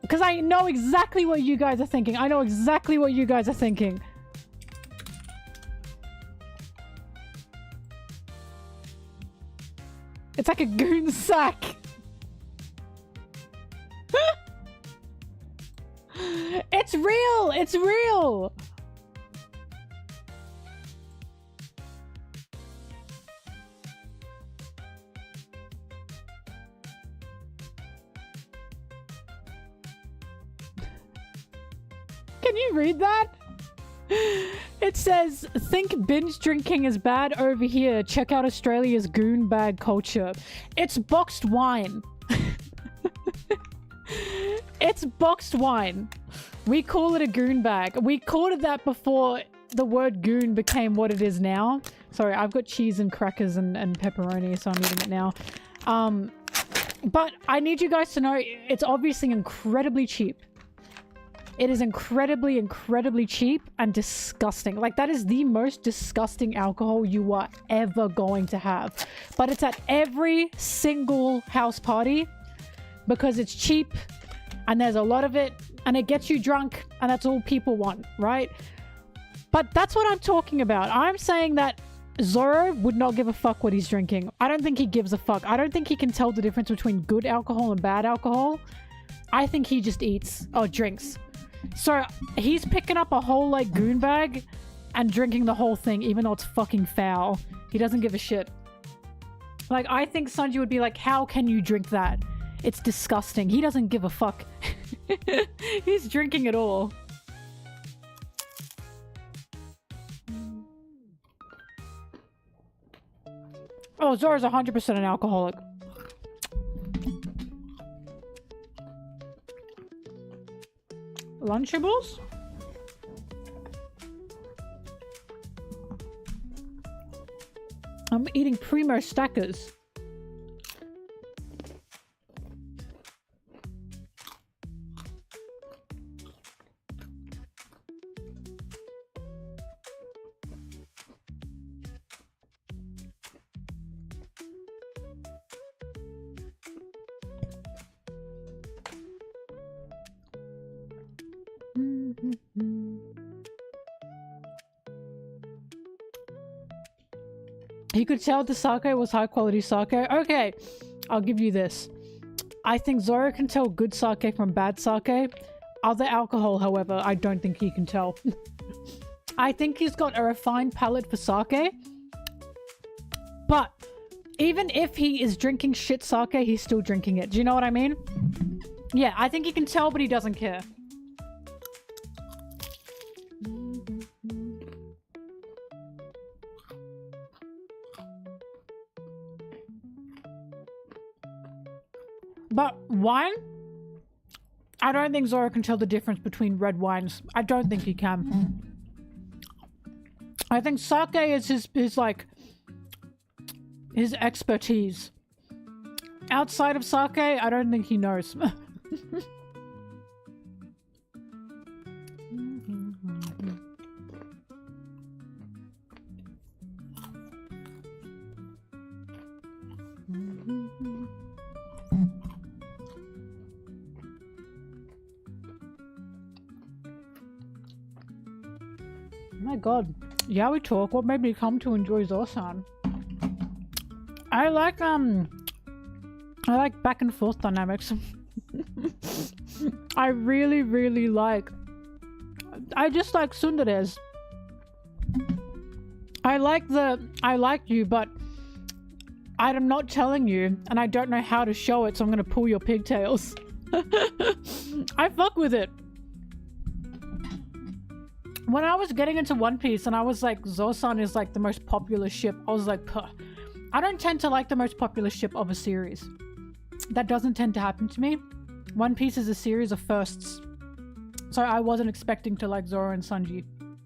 Because I know exactly what you guys are thinking. I know exactly what you guys are thinking. It's like a goon sack. It's real! It's real! Can you read that? It says, think binge drinking is bad over here. Check out Australia's goon bag culture. It's boxed wine. It's boxed wine. We call it a goon bag. We called it that before the word goon became what it is now. Sorry, I've got cheese and crackers and pepperoni, so I'm eating it now. But I need you guys to know it's obviously incredibly cheap. It is incredibly, incredibly cheap and disgusting. Like, that is the most disgusting alcohol you are ever going to have. But it's at every single house party because it's cheap and there's a lot of it and it gets you drunk and that's all people want, right? But that's what I'm talking about. I'm saying that Zoro would not give a fuck what he's drinking. I don't think he gives a fuck. I don't think he can tell the difference between good alcohol and bad alcohol. I think he just eats or drinks. So he's picking up a whole like goon bag and drinking the whole thing, even though it's fucking foul. He doesn't give a shit. Like, I think Sanji would be like, how can you drink that? It's disgusting. He doesn't give a fuck. He's drinking it all. Oh, Zoro's 100% an alcoholic. Lunchables? I'm eating Primo Stackers. He could tell the sake was high quality sake. Okay, I'll give you this. I think Zoro can tell good sake from bad sake. Other alcohol, however, I don't think he can tell. I think he's got a refined palate for sake. But even if he is drinking shit sake, he's still drinking it. Do you know what I mean? Yeah, I think he can tell, but he doesn't care. But wine? I don't think Zoro can tell the difference between red wines. I don't think he can. I think sake is his like his expertise. Outside of sake, I don't think he knows. My god. Yeah, we talk. What made me come to enjoy Zoro-san? I like back and forth dynamics. I really like. I just like tsunderes. I like you, but I'm not telling you, and I don't know how to show it, so I'm gonna pull your pigtails. I fuck with it. When I was getting into One Piece and I was like, Zoro-san is like the most popular ship, I was like, puh. I don't tend to like the most popular ship of a series. That doesn't tend to happen to me. One Piece is a series of firsts. So I wasn't expecting to like Zoro and Sanji.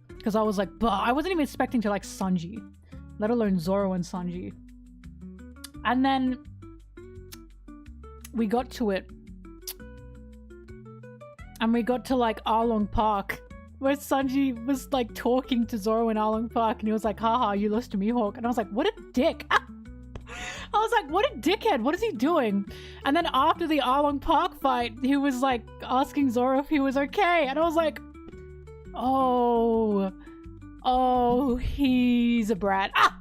Because I was like, bah, I wasn't even expecting to like Sanji. Let alone Zoro and Sanji. And then we got to it. And we got to like Arlong Park. Where Sanji was like talking to Zoro in Arlong Park and he was like, haha, you lost to Mihawk. And I was like, what a dick. I was like, what a dickhead. What is he doing? And then after the Arlong Park fight, he was like asking Zoro if he was okay. And I was like, oh, he's a brat. I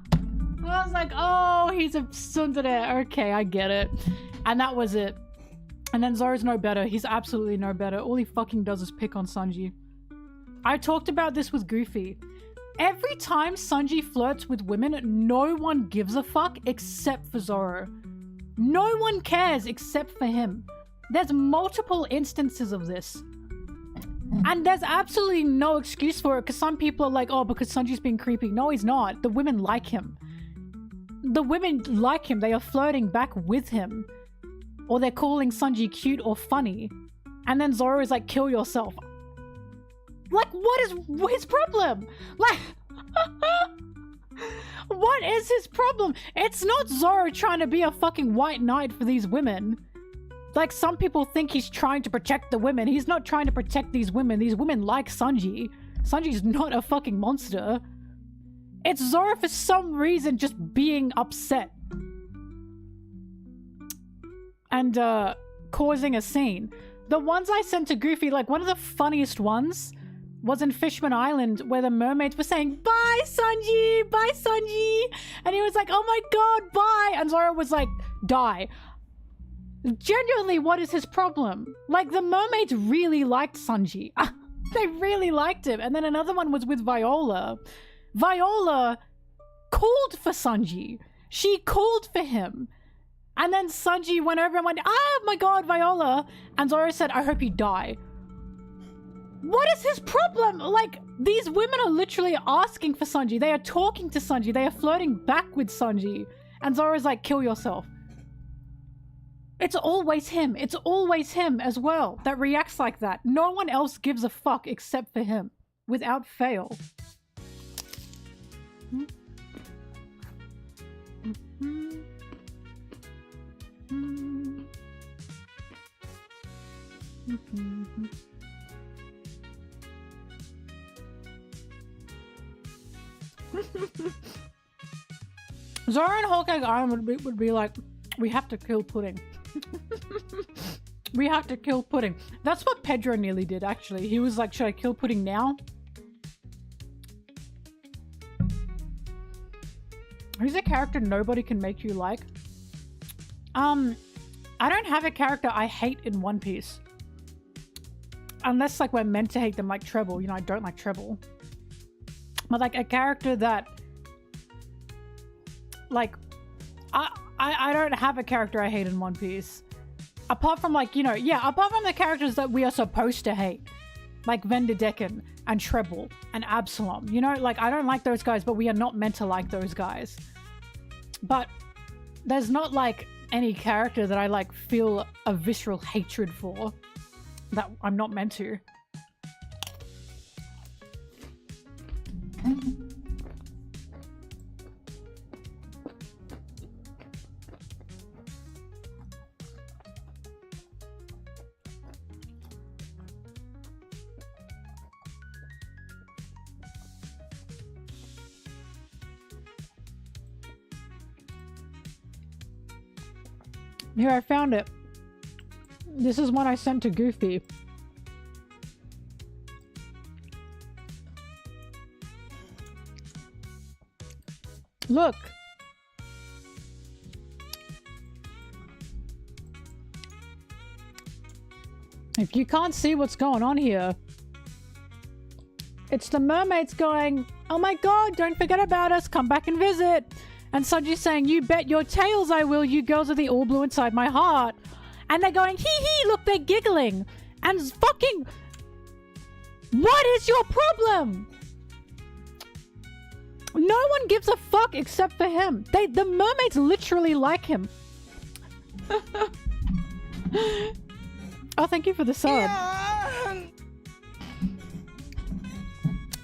was like, oh, he's a tsundere. Okay, I get it. And that was it. And then Zoro's no better. He's absolutely no better. All he fucking does is pick on Sanji. I talked about this with Goofy. Every time Sanji flirts with women, no one gives a fuck except for Zoro. No one cares except for him. There's multiple instances of this. And there's absolutely no excuse for it because some people are like, oh, because Sanji's being creepy. No, he's not. The women like him. The women like him. They are flirting back with him. Or they're calling Sanji cute or funny. And then Zoro is like, kill yourself. Like, what is his problem? Like, what is his problem? It's not Zoro trying to be a fucking white knight for these women. Like, some people think he's trying to protect the women. He's not trying to protect these women. These women like Sanji. Sanji's not a fucking monster. It's Zoro for some reason just being upset. And, causing a scene. The ones I sent to Goofy, like, one of the funniest ones was in Fishman Island where the mermaids were saying, bye, Sanji! Sanji, bye Sanji. And he was like, oh my god, bye. And Zoro was like, die. Genuinely, what is his problem? Like, the mermaids really liked Sanji. They really liked him. And then another one was with Viola. Viola called for Sanji. She called for him. And then Sanji went over and went, oh my god, Viola. And Zoro said, I hope you die. What is his problem? Like, these women are literally asking for Sanji. They are talking to Sanji. They are flirting back with Sanji. And Zoro's like, kill yourself. It's always him. It's always him as well that reacts like that. No one else gives a fuck except for him. Without fail. Zoro and Hawkeye Island would be like, we have to kill Pudding. We have to kill Pudding. That's what Pedro nearly did, actually. He was like, should I kill Pudding now? Who's a character nobody can make you like? I don't have a character I hate in One Piece. Unless, like, we're meant to hate them, like Treble. You know, I don't like Treble. But, like, a character that... Like, I don't have a character I hate in One Piece. Apart from, like, you know, yeah, apart from the characters that we are supposed to hate. Like Vanderdecken and Treble and Absalom. You know, like, I don't like those guys, but we are not meant to like those guys. But there's not, like, any character that I, like, feel a visceral hatred for. That I'm not meant to. Here, I found it. This is one I sent to Goofy. Look. If you can't see what's going on here, it's the mermaids going, oh my god, don't forget about us, come back and visit. And Sanji's saying, you bet your tails I will, you girls are the all blue inside my heart. And they're going, hee hee, look, they're giggling. And fucking... What is your problem? No one gives a fuck except for him. The mermaids literally like him. Oh, thank you for the sub. Yeah.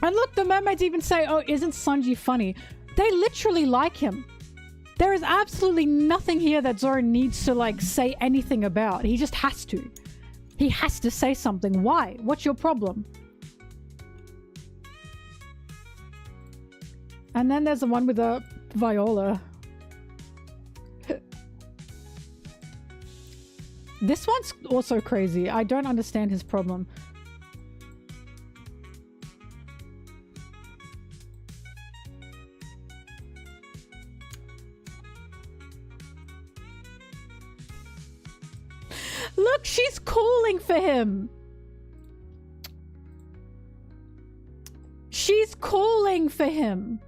And look, the mermaids even say, oh, isn't Sanji funny? They literally like him. There is absolutely nothing here that Zoro needs to, like, say anything about. He just has to. He has to say something. Why? What's your problem? And then there's the one with the Viola. This one's also crazy. I don't understand his problem. Look, she's calling for him. She's calling for him.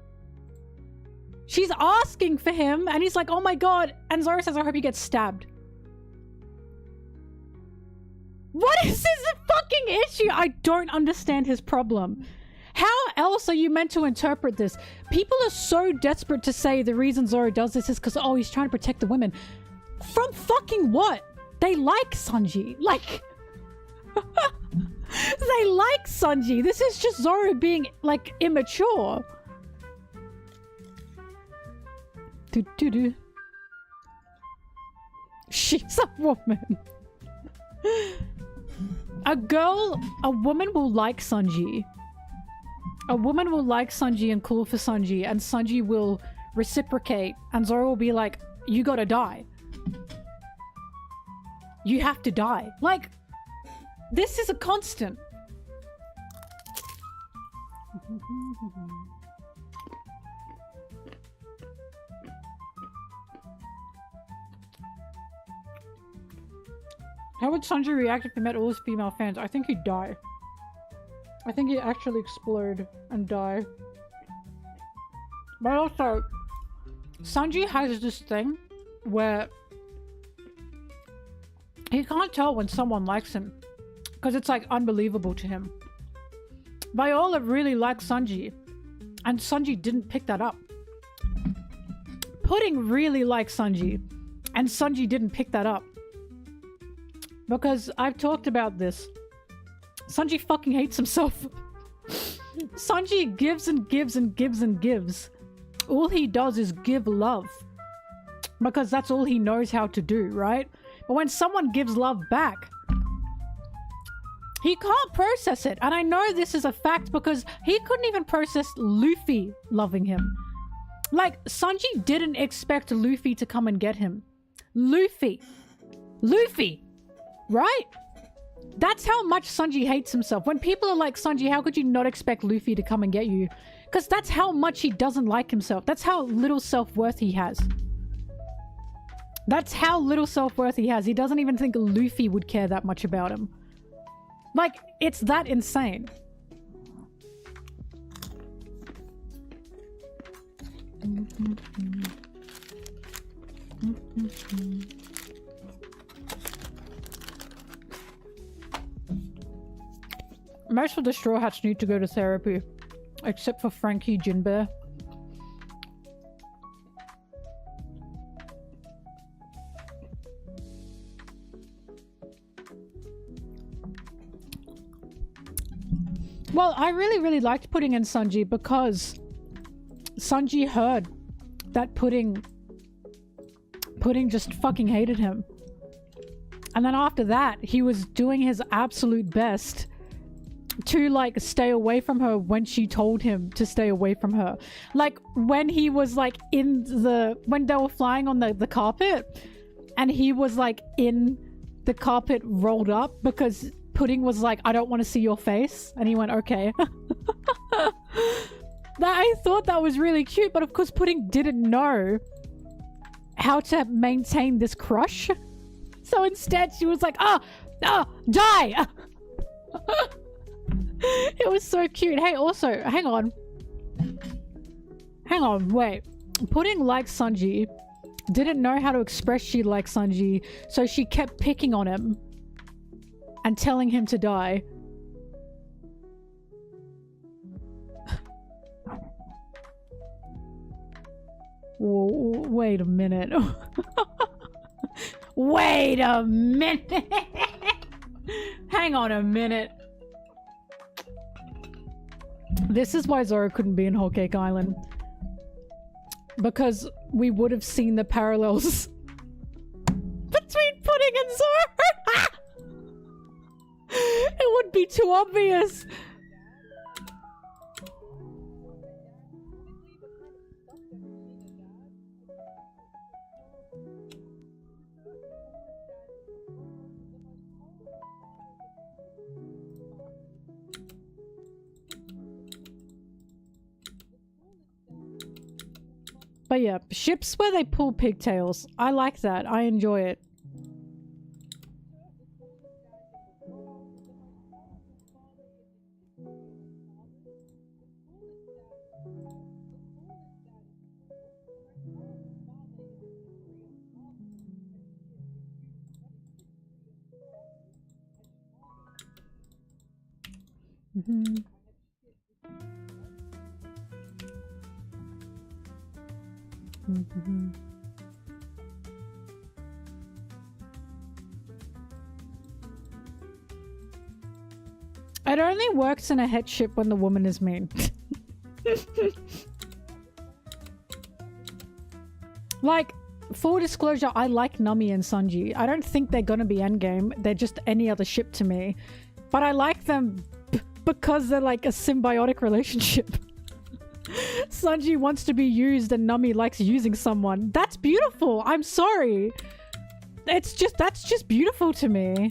She's asking for him, and he's like, oh my god. And Zoro says, I hope you get stabbed. What is his fucking issue? I don't understand his problem. How else are you meant to interpret this? People are so desperate to say the reason Zoro does this is because, oh, he's trying to protect the women. From fucking what? They like Sanji. Like... They like Sanji. This is just Zoro being, like, immature. Do-do-do. She's a woman. A woman will like Sanji. A woman will like Sanji and call for Sanji, and Sanji will reciprocate, and Zoro will be like, you gotta die. You have to die. Like, this is a constant. How would Sanji react if he met all his female fans? I think he'd die. I think he'd actually explode and die. But also, Sanji has this thing where he can't tell when someone likes him because it's like unbelievable to him. Viola really likes Sanji and Sanji didn't pick that up. Pudding really likes Sanji and Sanji didn't pick that up. Because I've talked about this. Sanji fucking hates himself. Sanji gives and gives and gives and gives. All he does is give love. Because that's all he knows how to do, right? But when someone gives love back, he can't process it. And I know this is a fact because he couldn't even process Luffy loving him. Like, Sanji didn't expect Luffy to come and get him. Luffy. Right? That's how much Sanji hates himself. When people are like, Sanji, how could you not expect Luffy to come and get you? Because that's how much he doesn't like himself. That's how little self-worth he has. That's how little self-worth he has. He doesn't even think Luffy would care that much about him. Like, it's that insane. Most of the Straw Hats need to go to therapy. Except for Frankie Jinbe. Well, I really liked Pudding and Sanji because Sanji heard that Pudding just fucking hated him. And then after that, he was doing his absolute best to like stay away from her when she told him to stay away from her. Like when he was like when they were flying on the carpet and he was like in the carpet rolled up because Pudding was like, I don't want to see your face. And he went, okay. I thought that was really cute, but of course Pudding didn't know how to maintain this crush. So instead she was like, die! It was so cute. Hey, also, hang on, wait. Pudding likes Sanji, didn't know how to express she likes Sanji, so she kept picking on him and telling him to die. Whoa, wait a minute. Wait a minute. Hang on a minute. This is why Zoro couldn't be in Whole Cake Island. Because we would have seen the parallels between Pudding and Zoro. It would be too obvious. But yeah, ships where they pull pigtails. I like that. I enjoy it. Mm-hmm. Mm-hmm. It only works in a headship when the woman is mean. Like, full disclosure, I like Nami and Sanji. I don't think they're gonna be endgame. They're just any other ship to me. But I like them because they're like a symbiotic relationship. Sanji wants to be used and Nami likes using someone. That's beautiful. I'm sorry. That's just beautiful to me.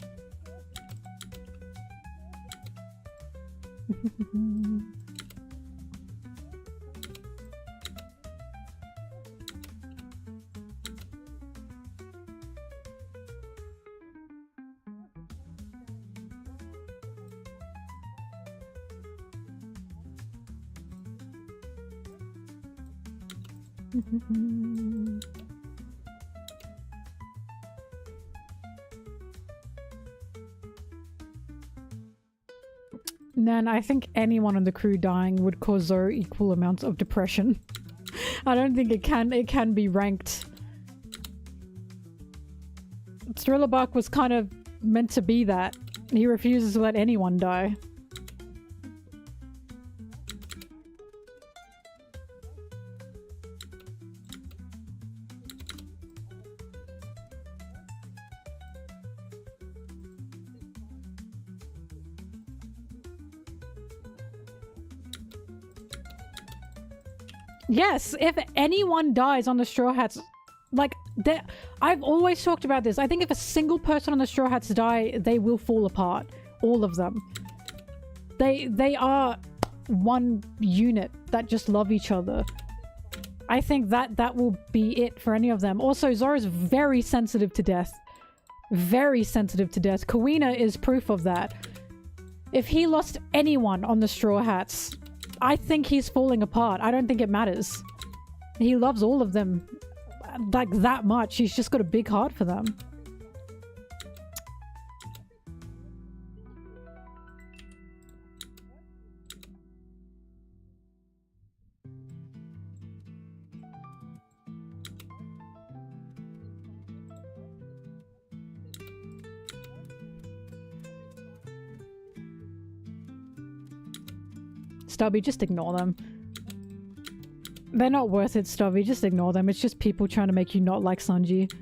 Nan, I think anyone on the crew dying would cause Zoro equal amounts of depression. I don't think it can be ranked. Thriller Bark was kind of meant to be that. He refuses to let anyone die. Yes, if anyone dies on the Straw Hats, like, I've always talked about this. I think if a single person on the Straw Hats die, they will fall apart. All of them. They are one unit that just love each other. I think that will be it for any of them. Also, Zoro's very sensitive to death. Very sensitive to death. Kawina is proof of that. If he lost anyone on the Straw Hats, I think he's falling apart. I don't think it matters. He loves all of them like that much. He's just got a big heart for them. Stubby, just ignore them. They're not worth it, Stubby. Just ignore them. It's just people trying to make you not like Sanji.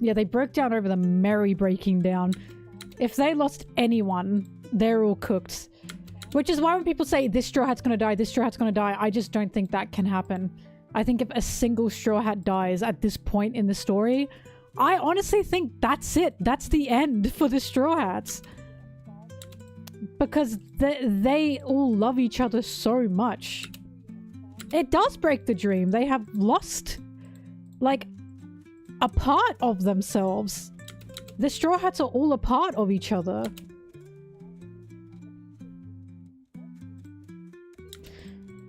Yeah, they broke down over the merry breaking down. If they lost anyone, they're all cooked. Which is why when people say, this Straw Hat's gonna die, this Straw Hat's gonna die, I just don't think that can happen. I think if a single Straw Hat dies at this point in the story, I honestly think that's it. That's the end for the Straw Hats. Because they all love each other so much. It does break the dream. They have lost, like, a part of themselves. The Straw Hats are all a part of each other.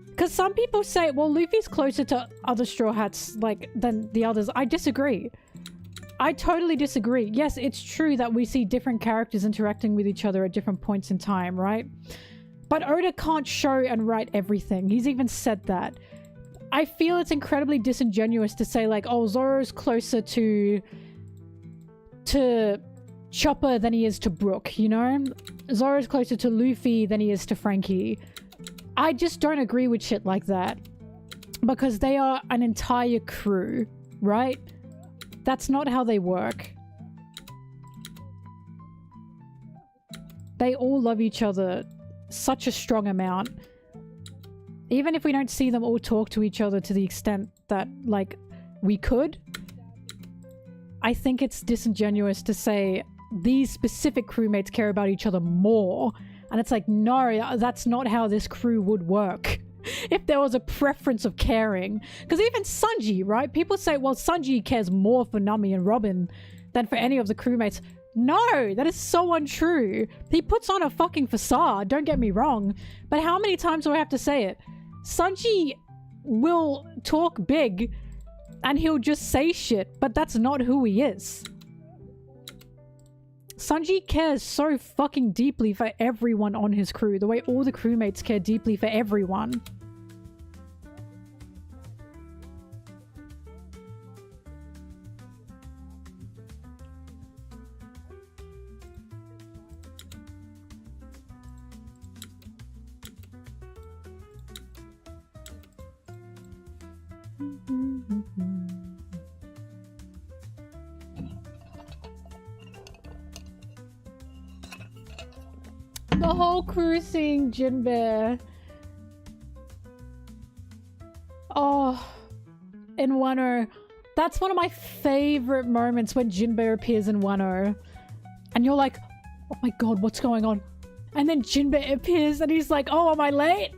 Because some people say, well, Luffy's closer to other Straw Hats, like, than the others. I disagree. I totally disagree. Yes, it's true that we see different characters interacting with each other at different points in time, right? But Oda can't show and write everything. He's even said that. I feel it's incredibly disingenuous to say, like, oh, Zoro's closer to Chopper than he is to Brook, you know? Zoro's closer to Luffy than he is to Frankie. I just don't agree with shit like that. Because they are an entire crew, right? That's not how they work. They all love each other such a strong amount. Even if we don't see them all talk to each other to the extent that, like, we could, I think it's disingenuous to say these specific crewmates care about each other more. And it's like, no, that's not how this crew would work. If there was a preference of caring. Because even Sanji, right? People say, well, Sanji cares more for Nami and Robin than for any of the crewmates. No, that is so untrue. He puts on a fucking facade, don't get me wrong. But how many times do I have to say it? Sanji will talk big and he'll just say shit, but that's not who he is. Sanji cares so fucking deeply for everyone on his crew, the way all the crewmates care deeply for everyone. The whole crew seeing Jinbe. Oh, in Wano. That's one of my favorite moments when Jinbe appears in Wano. And you're like, oh my god, what's going on? And then Jinbe appears and he's like, oh, am I late?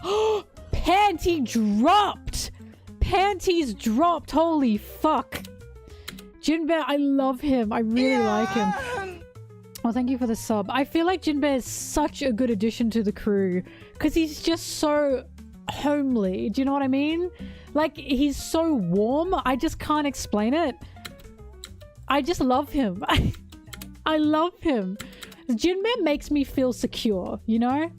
Oh, panty dropped! Panties dropped, holy fuck. Jinbe, I love him. I really like him. Oh, thank you for the sub. I feel like Jinbe is such a good addition to the crew because he's just so homely. Do you know what I mean? Like, he's so warm. I just can't explain it. I just love him. I love him. Jinbe makes me feel secure, you know?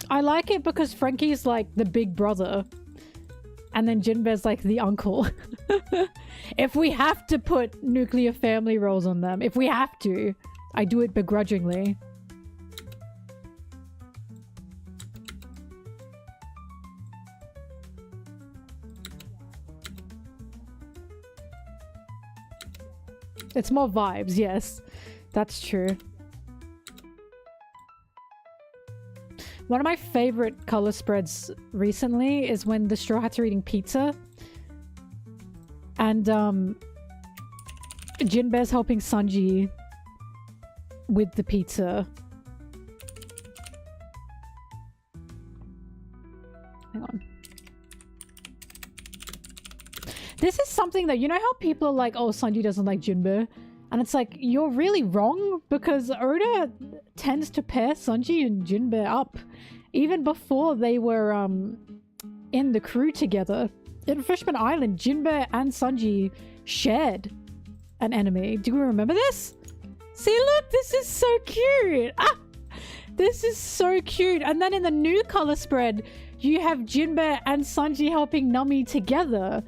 I like it because Frankie's like the big brother and then Jinbe's like the uncle. If we have to put nuclear family roles on them, if we have to, I do it begrudgingly. It's more vibes, yes. That's true. One of my favorite color spreads recently is when the Straw Hats are eating pizza. And, Jinbe's helping Sanji with the pizza. Hang on. This is something that, you know how people are like, oh, Sanji doesn't like Jinbe? And it's like, you're really wrong because Oda tends to pair Sanji and Jinbe up even before they were in the crew together. In Fishman Island, Jinbe and Sanji shared an enemy. Do you remember this? See, look, this is so cute. Ah, this is so cute. And then in the new color spread, you have Jinbe and Sanji helping Nami together.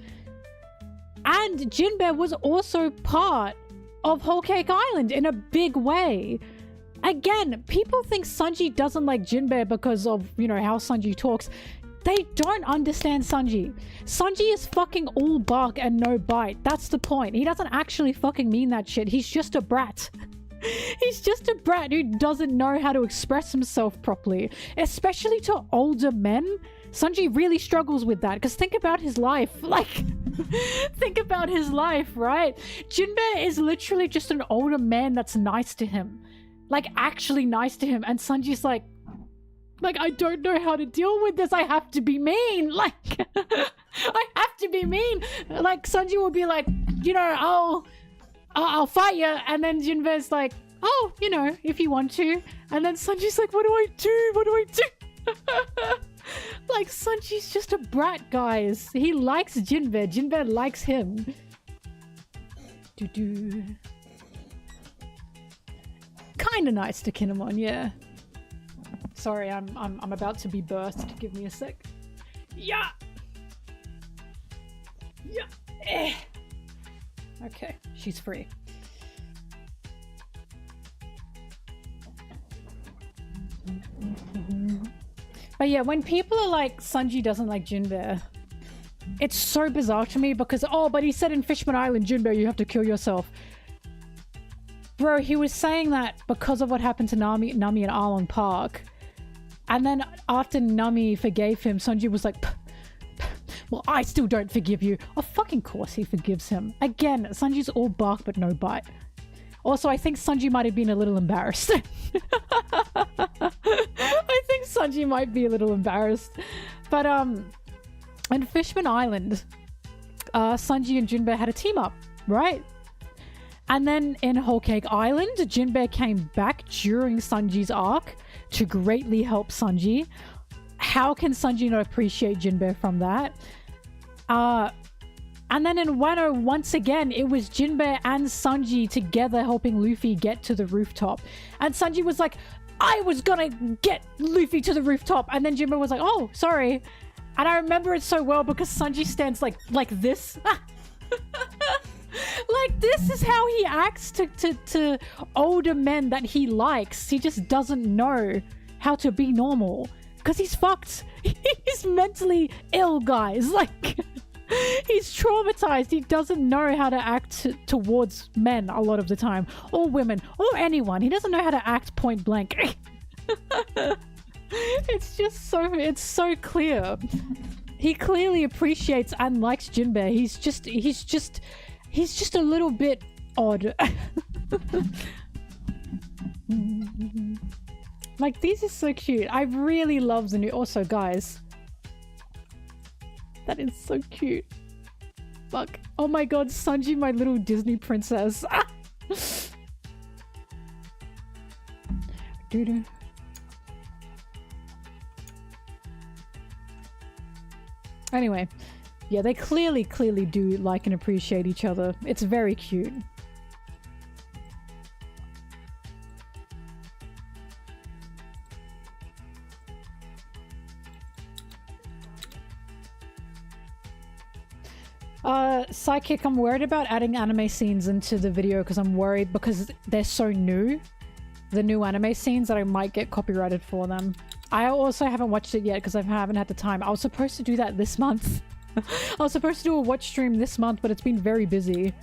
And Jinbe was also part of Whole Cake Island in a big way. Again, people think Sanji doesn't like Jinbe because of, you know, how Sanji talks. They don't understand Sanji. Sanji is fucking all bark and no bite. That's the point. He doesn't actually fucking mean that shit. He's just a brat. He's just a brat who doesn't know how to express himself properly. Especially to older men. Sanji really struggles with that, because think about his life. Like, think about his life, right? Jinbe is literally just an older man that's nice to him. Like, actually nice to him. And Sanji's like, I don't know how to deal with this. I have to be mean. Like, I have to be mean. Like, Sanji will be like, you know, I'll fight you. And then Jinbe's like, oh, you know, if you want to. And then Sanji's like, what do I do? What do I do? Like, Sanji's just a brat, guys. He likes Jinbe. Jinbe likes him. Kinda nice to Kinemon, yeah. Sorry, I'm about to be birthed. Give me a sec. Yeah. Yeah. Eh. Okay, she's free. But yeah, when people are like, Sanji doesn't like Jinbe, it's so bizarre to me because, oh, but he said in Fishman Island, Jinbe, you have to kill yourself. Bro, he was saying that because of what happened to Nami and Arlong Park. And then after Nami forgave him, Sanji was like, well, I still don't forgive you. Oh, fucking course he forgives him. Again, Sanji's all bark but no bite. Also, I think Sanji might have been a little embarrassed. I think Sanji might be a little embarrassed. But, in Fishman Island, Sanji and Jinbe had a team up, right? And then in Whole Cake Island, Jinbe came back during Sanji's arc to greatly help Sanji. How can Sanji not appreciate Jinbe from that? And then in Wano, once again, it was Jinbe and Sanji together helping Luffy get to the rooftop. And Sanji was like, I was gonna get Luffy to the rooftop. And then Jinbe was like, oh, sorry. And I remember it so well because Sanji stands like this. Like, this is how he acts to older men that he likes. He just doesn't know how to be normal. Because he's fucked. He's mentally ill, guys. Like, he's traumatized. He doesn't know how to act towards men a lot of the time. Or women. Or anyone. He doesn't know how to act point blank. It's just so, it's so clear. He clearly appreciates and likes Jinbe. He's just a little bit odd. Like, these are so cute. I really love the new... Also, guys. That is so cute. Fuck. Oh my god, Sanji, my little Disney princess. Doo-doo. Anyway, yeah, they clearly do like and appreciate each other. It's very cute. Sidekick, I'm worried about adding anime scenes into the video because I'm worried because they're so new. The new anime scenes that I might get copyrighted for them. I also haven't watched it yet because I haven't had the time. I was supposed to do that this month. I was supposed to do a watch stream this month, but it's been very busy.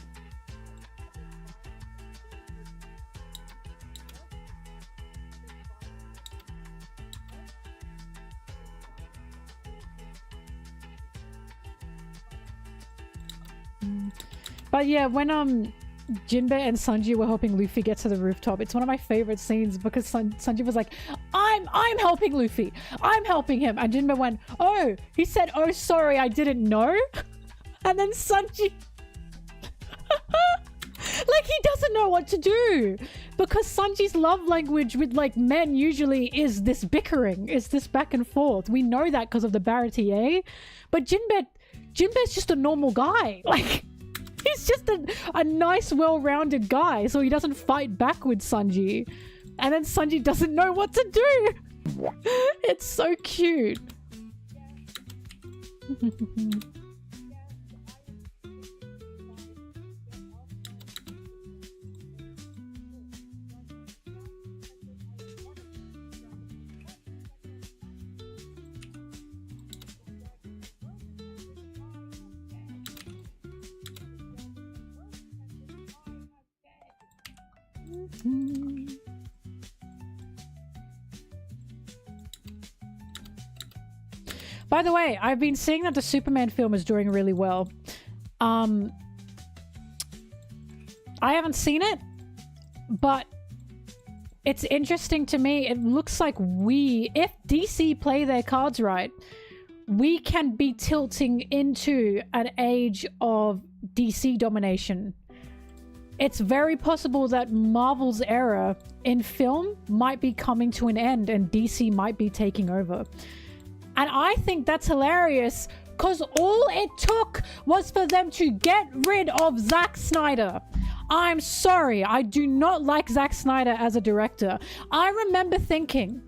But yeah, when Jinbe and Sanji were helping Luffy get to the rooftop, it's one of my favorite scenes because Sanji was like, I'm helping Luffy. I'm helping him. And Jinbe went, oh, he said, oh, sorry, I didn't know. And then Sanji... like, he doesn't know what to do. Because Sanji's love language with, like, men usually is this bickering, is this back and forth. We know that because of the Baratier. But Jinbe's just a normal guy. Like... he's just a nice, well-rounded guy, so he doesn't fight back with Sanji. And then Sanji doesn't know what to do. It's so cute. By the way, I've been seeing that the Superman film is doing really well. I haven't seen it, but it's interesting to me. It looks like if DC play their cards right, we can be tilting into an age of DC domination. It's very possible that Marvel's era in film might be coming to an end and DC might be taking over. And I think that's hilarious because all it took was for them to get rid of Zack Snyder. I'm sorry, I do not like Zack Snyder as a director. I remember thinking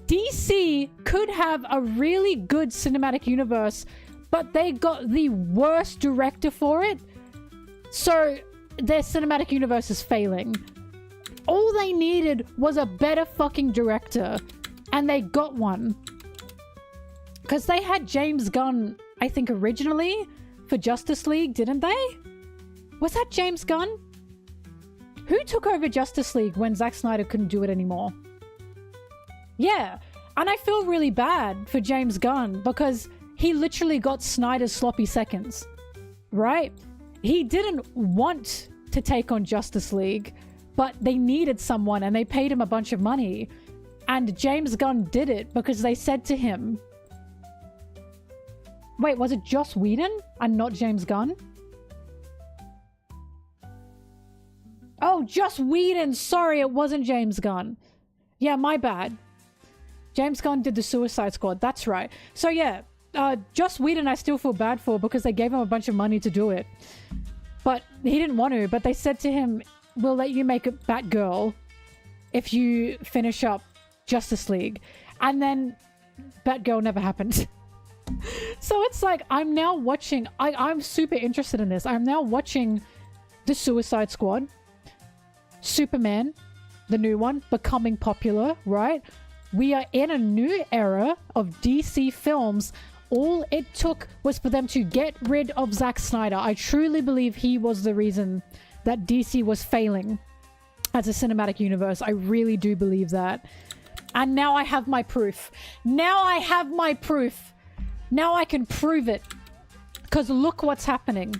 DC could have a really good cinematic universe, but they got the worst director for it. So their cinematic universe is failing. All they needed was a better fucking director, and they got one. Because they had James Gunn, I think, originally for Justice League, didn't they? Was that James Gunn? Who took over Justice League when Zack Snyder couldn't do it anymore? Yeah, and I feel really bad for James Gunn because he literally got Snyder's sloppy seconds, right? He didn't want to take on Justice League, but they needed someone and they paid him a bunch of money. And James Gunn did it because they said to him... Wait, was it Joss Whedon and not James Gunn? Oh, Joss Whedon! Sorry, it wasn't James Gunn. Yeah, my bad. James Gunn did the Suicide Squad, that's right. So yeah, Joss Whedon I still feel bad for because they gave him a bunch of money to do it. But he didn't want to, but they said to him, we'll let you make a Batgirl if you finish up Justice League. And then Batgirl never happened. So it's like, I'm now watching, I'm super interested in this. I'm now watching the Suicide Squad, Superman, the new one, becoming popular, right? We are in a new era of DC films. All it took was for them to get rid of Zack Snyder. I truly believe he was the reason that DC was failing as a cinematic universe. I really do believe that. And now I have my proof. Now I have my proof. Now I can prove it. Because look what's happening.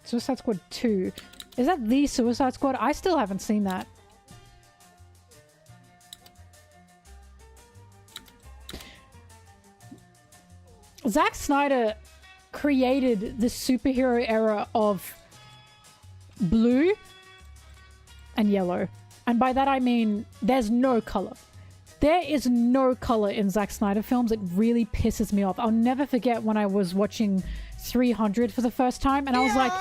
Suicide Squad 2. Is that the Suicide Squad? I still haven't seen that. Zack Snyder created the superhero era of blue and yellow. And by that I mean there's no color. There is no color in Zack Snyder films. It really pisses me off. I'll never forget when I was watching 300 for the first time and I was like,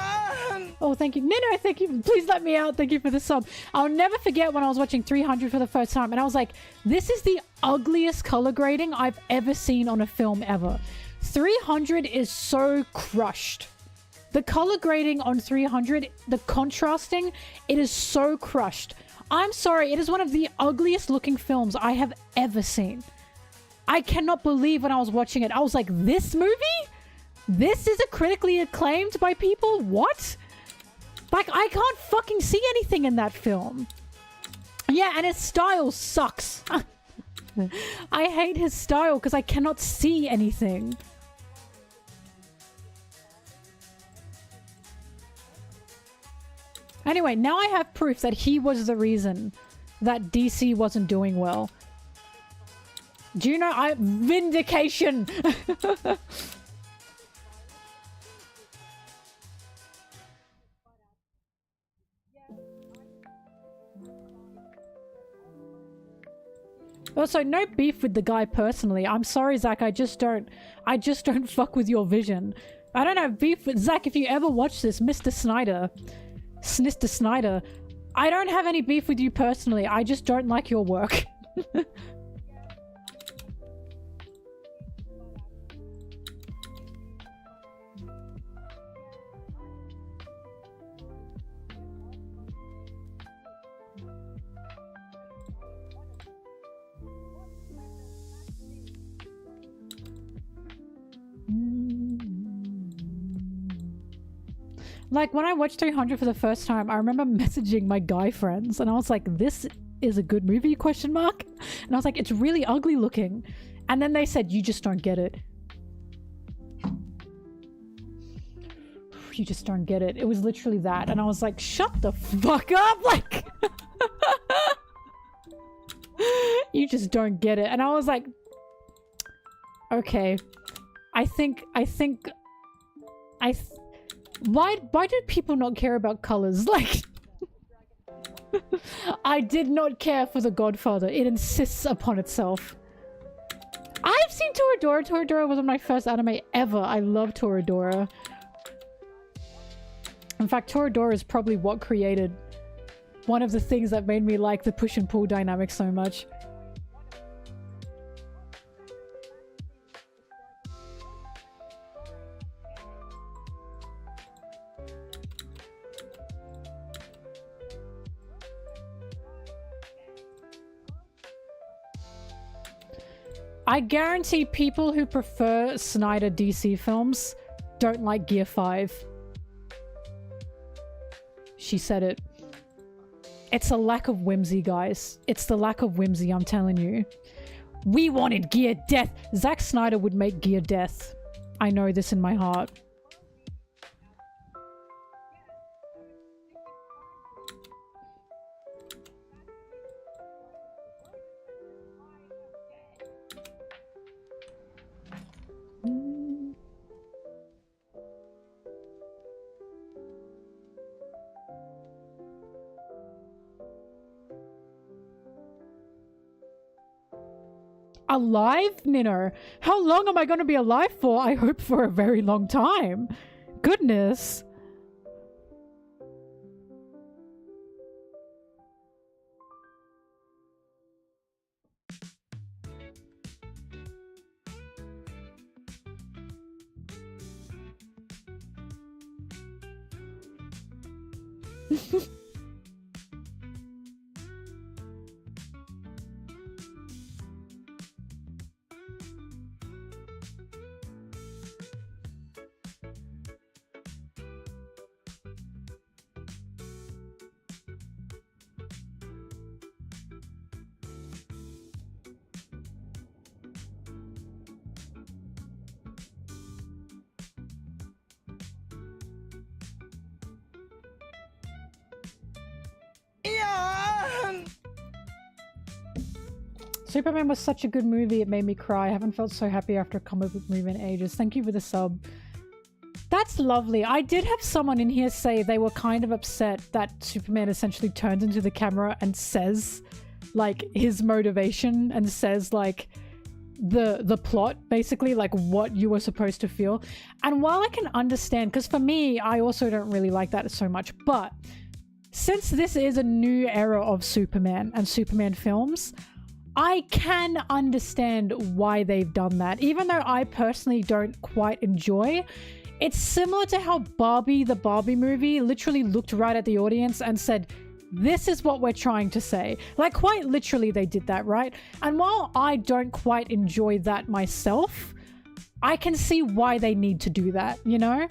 oh, thank you. No, thank you. Please let me out. Thank you for the sub. I'll never forget when I was watching 300 for the first time and I was like, this is the ugliest color grading I've ever seen on a film ever. 300 is so crushed. The color grading on 300, the contrasting, it is so crushed. I'm sorry, it is one of the ugliest looking films I have ever seen. I cannot believe when I was watching it, I was like, this movie? This is a critically acclaimed by people? What? Like, I can't fucking see anything in that film. Yeah, and his style sucks. I hate his style because I cannot see anything. Anyway, now I have proof that he was the reason that DC wasn't doing well. Do you know vindication? Also, no beef with the guy personally. I'm sorry, Zach, I just don't fuck with your vision. I don't have beef with Zach. If you ever watch this, Mr. Snyder, Snister Snyder, I don't have any beef with you personally. I just don't like your work. Like, when I watched 300 for the first time, I remember messaging my guy friends, and I was like, this is a good movie, question mark? And I was like, it's really ugly looking. And then they said, you just don't get it. You just don't get it. It was literally that. And I was like, shut the fuck up! Like, you just don't get it. And I was like, okay. Why do people not care about colors? Like, I did not care for The Godfather. It insists upon itself. I've seen Toradora. Toradora was one of my first anime ever. I love Toradora. In fact, Toradora is probably what created one of the things that made me like the push and pull dynamic so much. I guarantee people who prefer Snyder DC films don't like Gear 5. She said it. It's a lack of whimsy, guys. It's the lack of whimsy, I'm telling you. We wanted Gear Death. Zack Snyder would make Gear Death. I know this in my heart. Alive, Nino? How long am I going to be alive for? I hope for a very long time. Goodness. Superman was such a good movie, it made me cry. I haven't felt so happy after a comic book movie in ages. Thank you for the sub. That's lovely. I did have someone in here say they were kind of upset that Superman essentially turns into the camera and says, like, his motivation and says, like, the plot, basically, like, what you were supposed to feel. And while I can understand, because for me, I also don't really like that so much, but since this is a new era of Superman and Superman films, I can understand why they've done that. Even though I personally don't quite enjoy, it's similar to how Barbie, the Barbie movie, literally looked right at the audience and said, this is what we're trying to say. Like, quite literally they did that, right? And while I don't quite enjoy that myself, I can see why they need to do that, you know?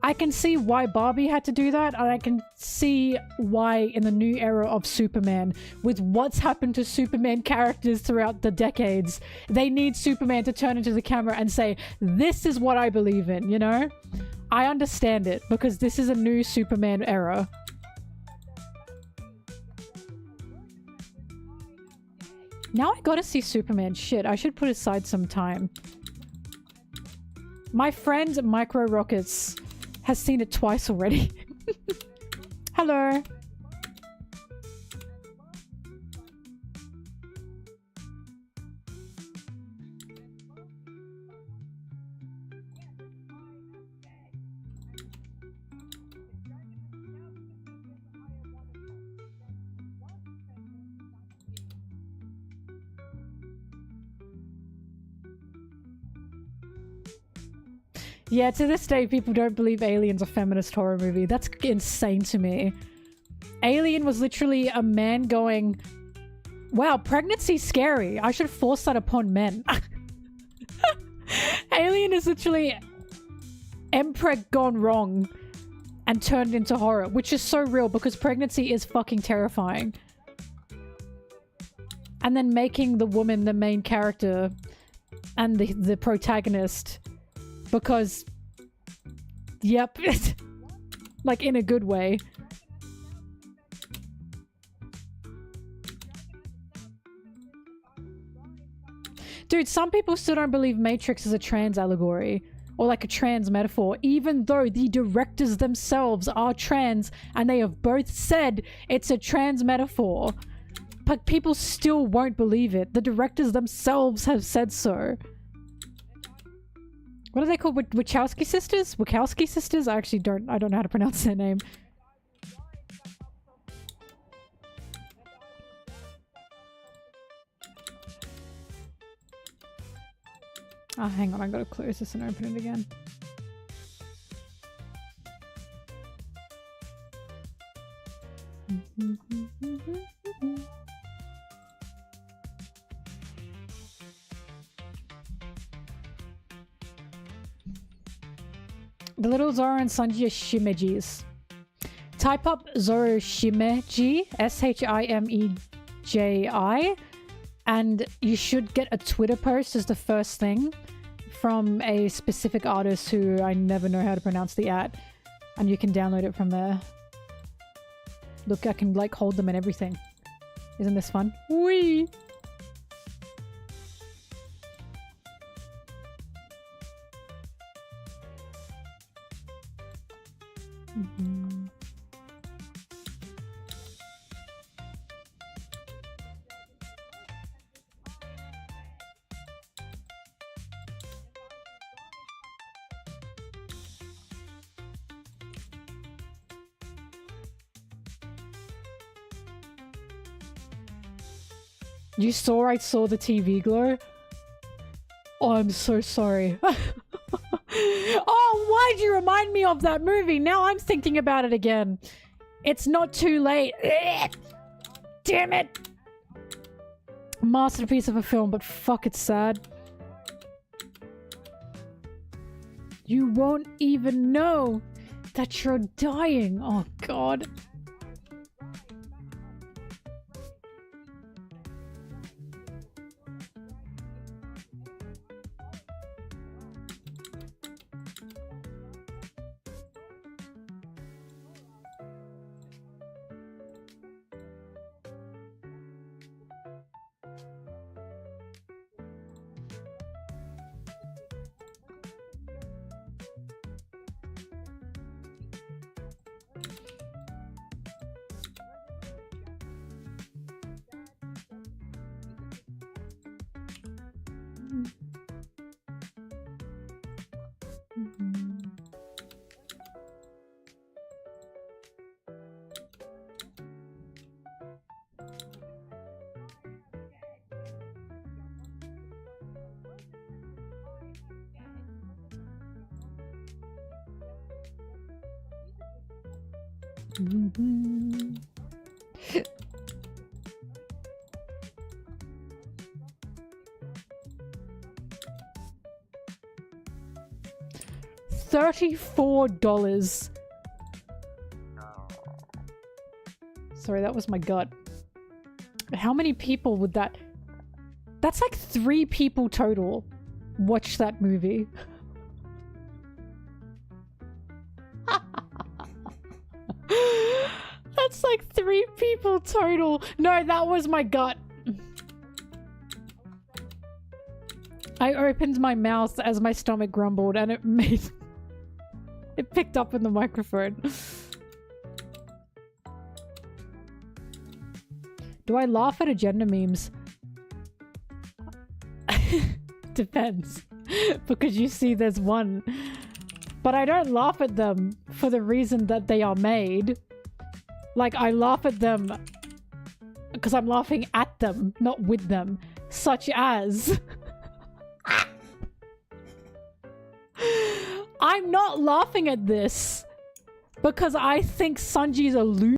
I can see why Barbie had to do that, and I can see why in the new era of Superman, with what's happened to Superman characters throughout the decades, they need Superman to turn into the camera and say, this is what I believe in, you know? I understand it, because this is a new Superman era. Now I gotta see Superman. Shit, I should put aside some time. My friend Micro Rockets has seen it twice already. Hello. Yeah, to this day, people don't believe Alien's a feminist horror movie. That's insane to me. Alien was literally a man going, wow, pregnancy's scary. I should force that upon men. Alien is literally Empreg gone wrong and turned into horror, which is so real because pregnancy is fucking terrifying. And then making the woman the main character and the protagonist because, yep, like in a good way. Dude, some people still don't believe Matrix is a trans allegory or like a trans metaphor, even though the directors themselves are trans and they have both said it's a trans metaphor. But people still won't believe it. The directors themselves have said so. What are they called? Wachowski sisters? Wachowski sisters? I don't know how to pronounce their name. Oh, hang on. I gotta close this and open it again. The little Zoro and Sanji are Shimejis. Type up Zoro Shimeji, S-H-I-M-E-J-I, and you should get a Twitter post as the first thing from a specific artist who I never know how to pronounce the @ and you can download it from there. Look, I can like hold them and everything. Isn't this fun? Whee! You saw I saw the TV glow? Oh, I'm so sorry. Oh, why'd you remind me of that movie? Now I'm thinking about it again. It's not too late. Damn it. Masterpiece of a film, but fuck, it's sad. You won't even know that you're dying. Oh, God. $34. Sorry, that was my gut. How many people would that... That's like 3 people total watch that movie. That's like 3 people total. No, that was my gut. I opened my mouth as my stomach grumbled and it made... It picked up in the microphone. Do I laugh at agenda memes? Depends. Because you see there's one. But I don't laugh at them for the reason that they are made. Like, I laugh at them because I'm laughing at them, not with them. Such as... I'm not laughing at this because I think Sanji's a loser.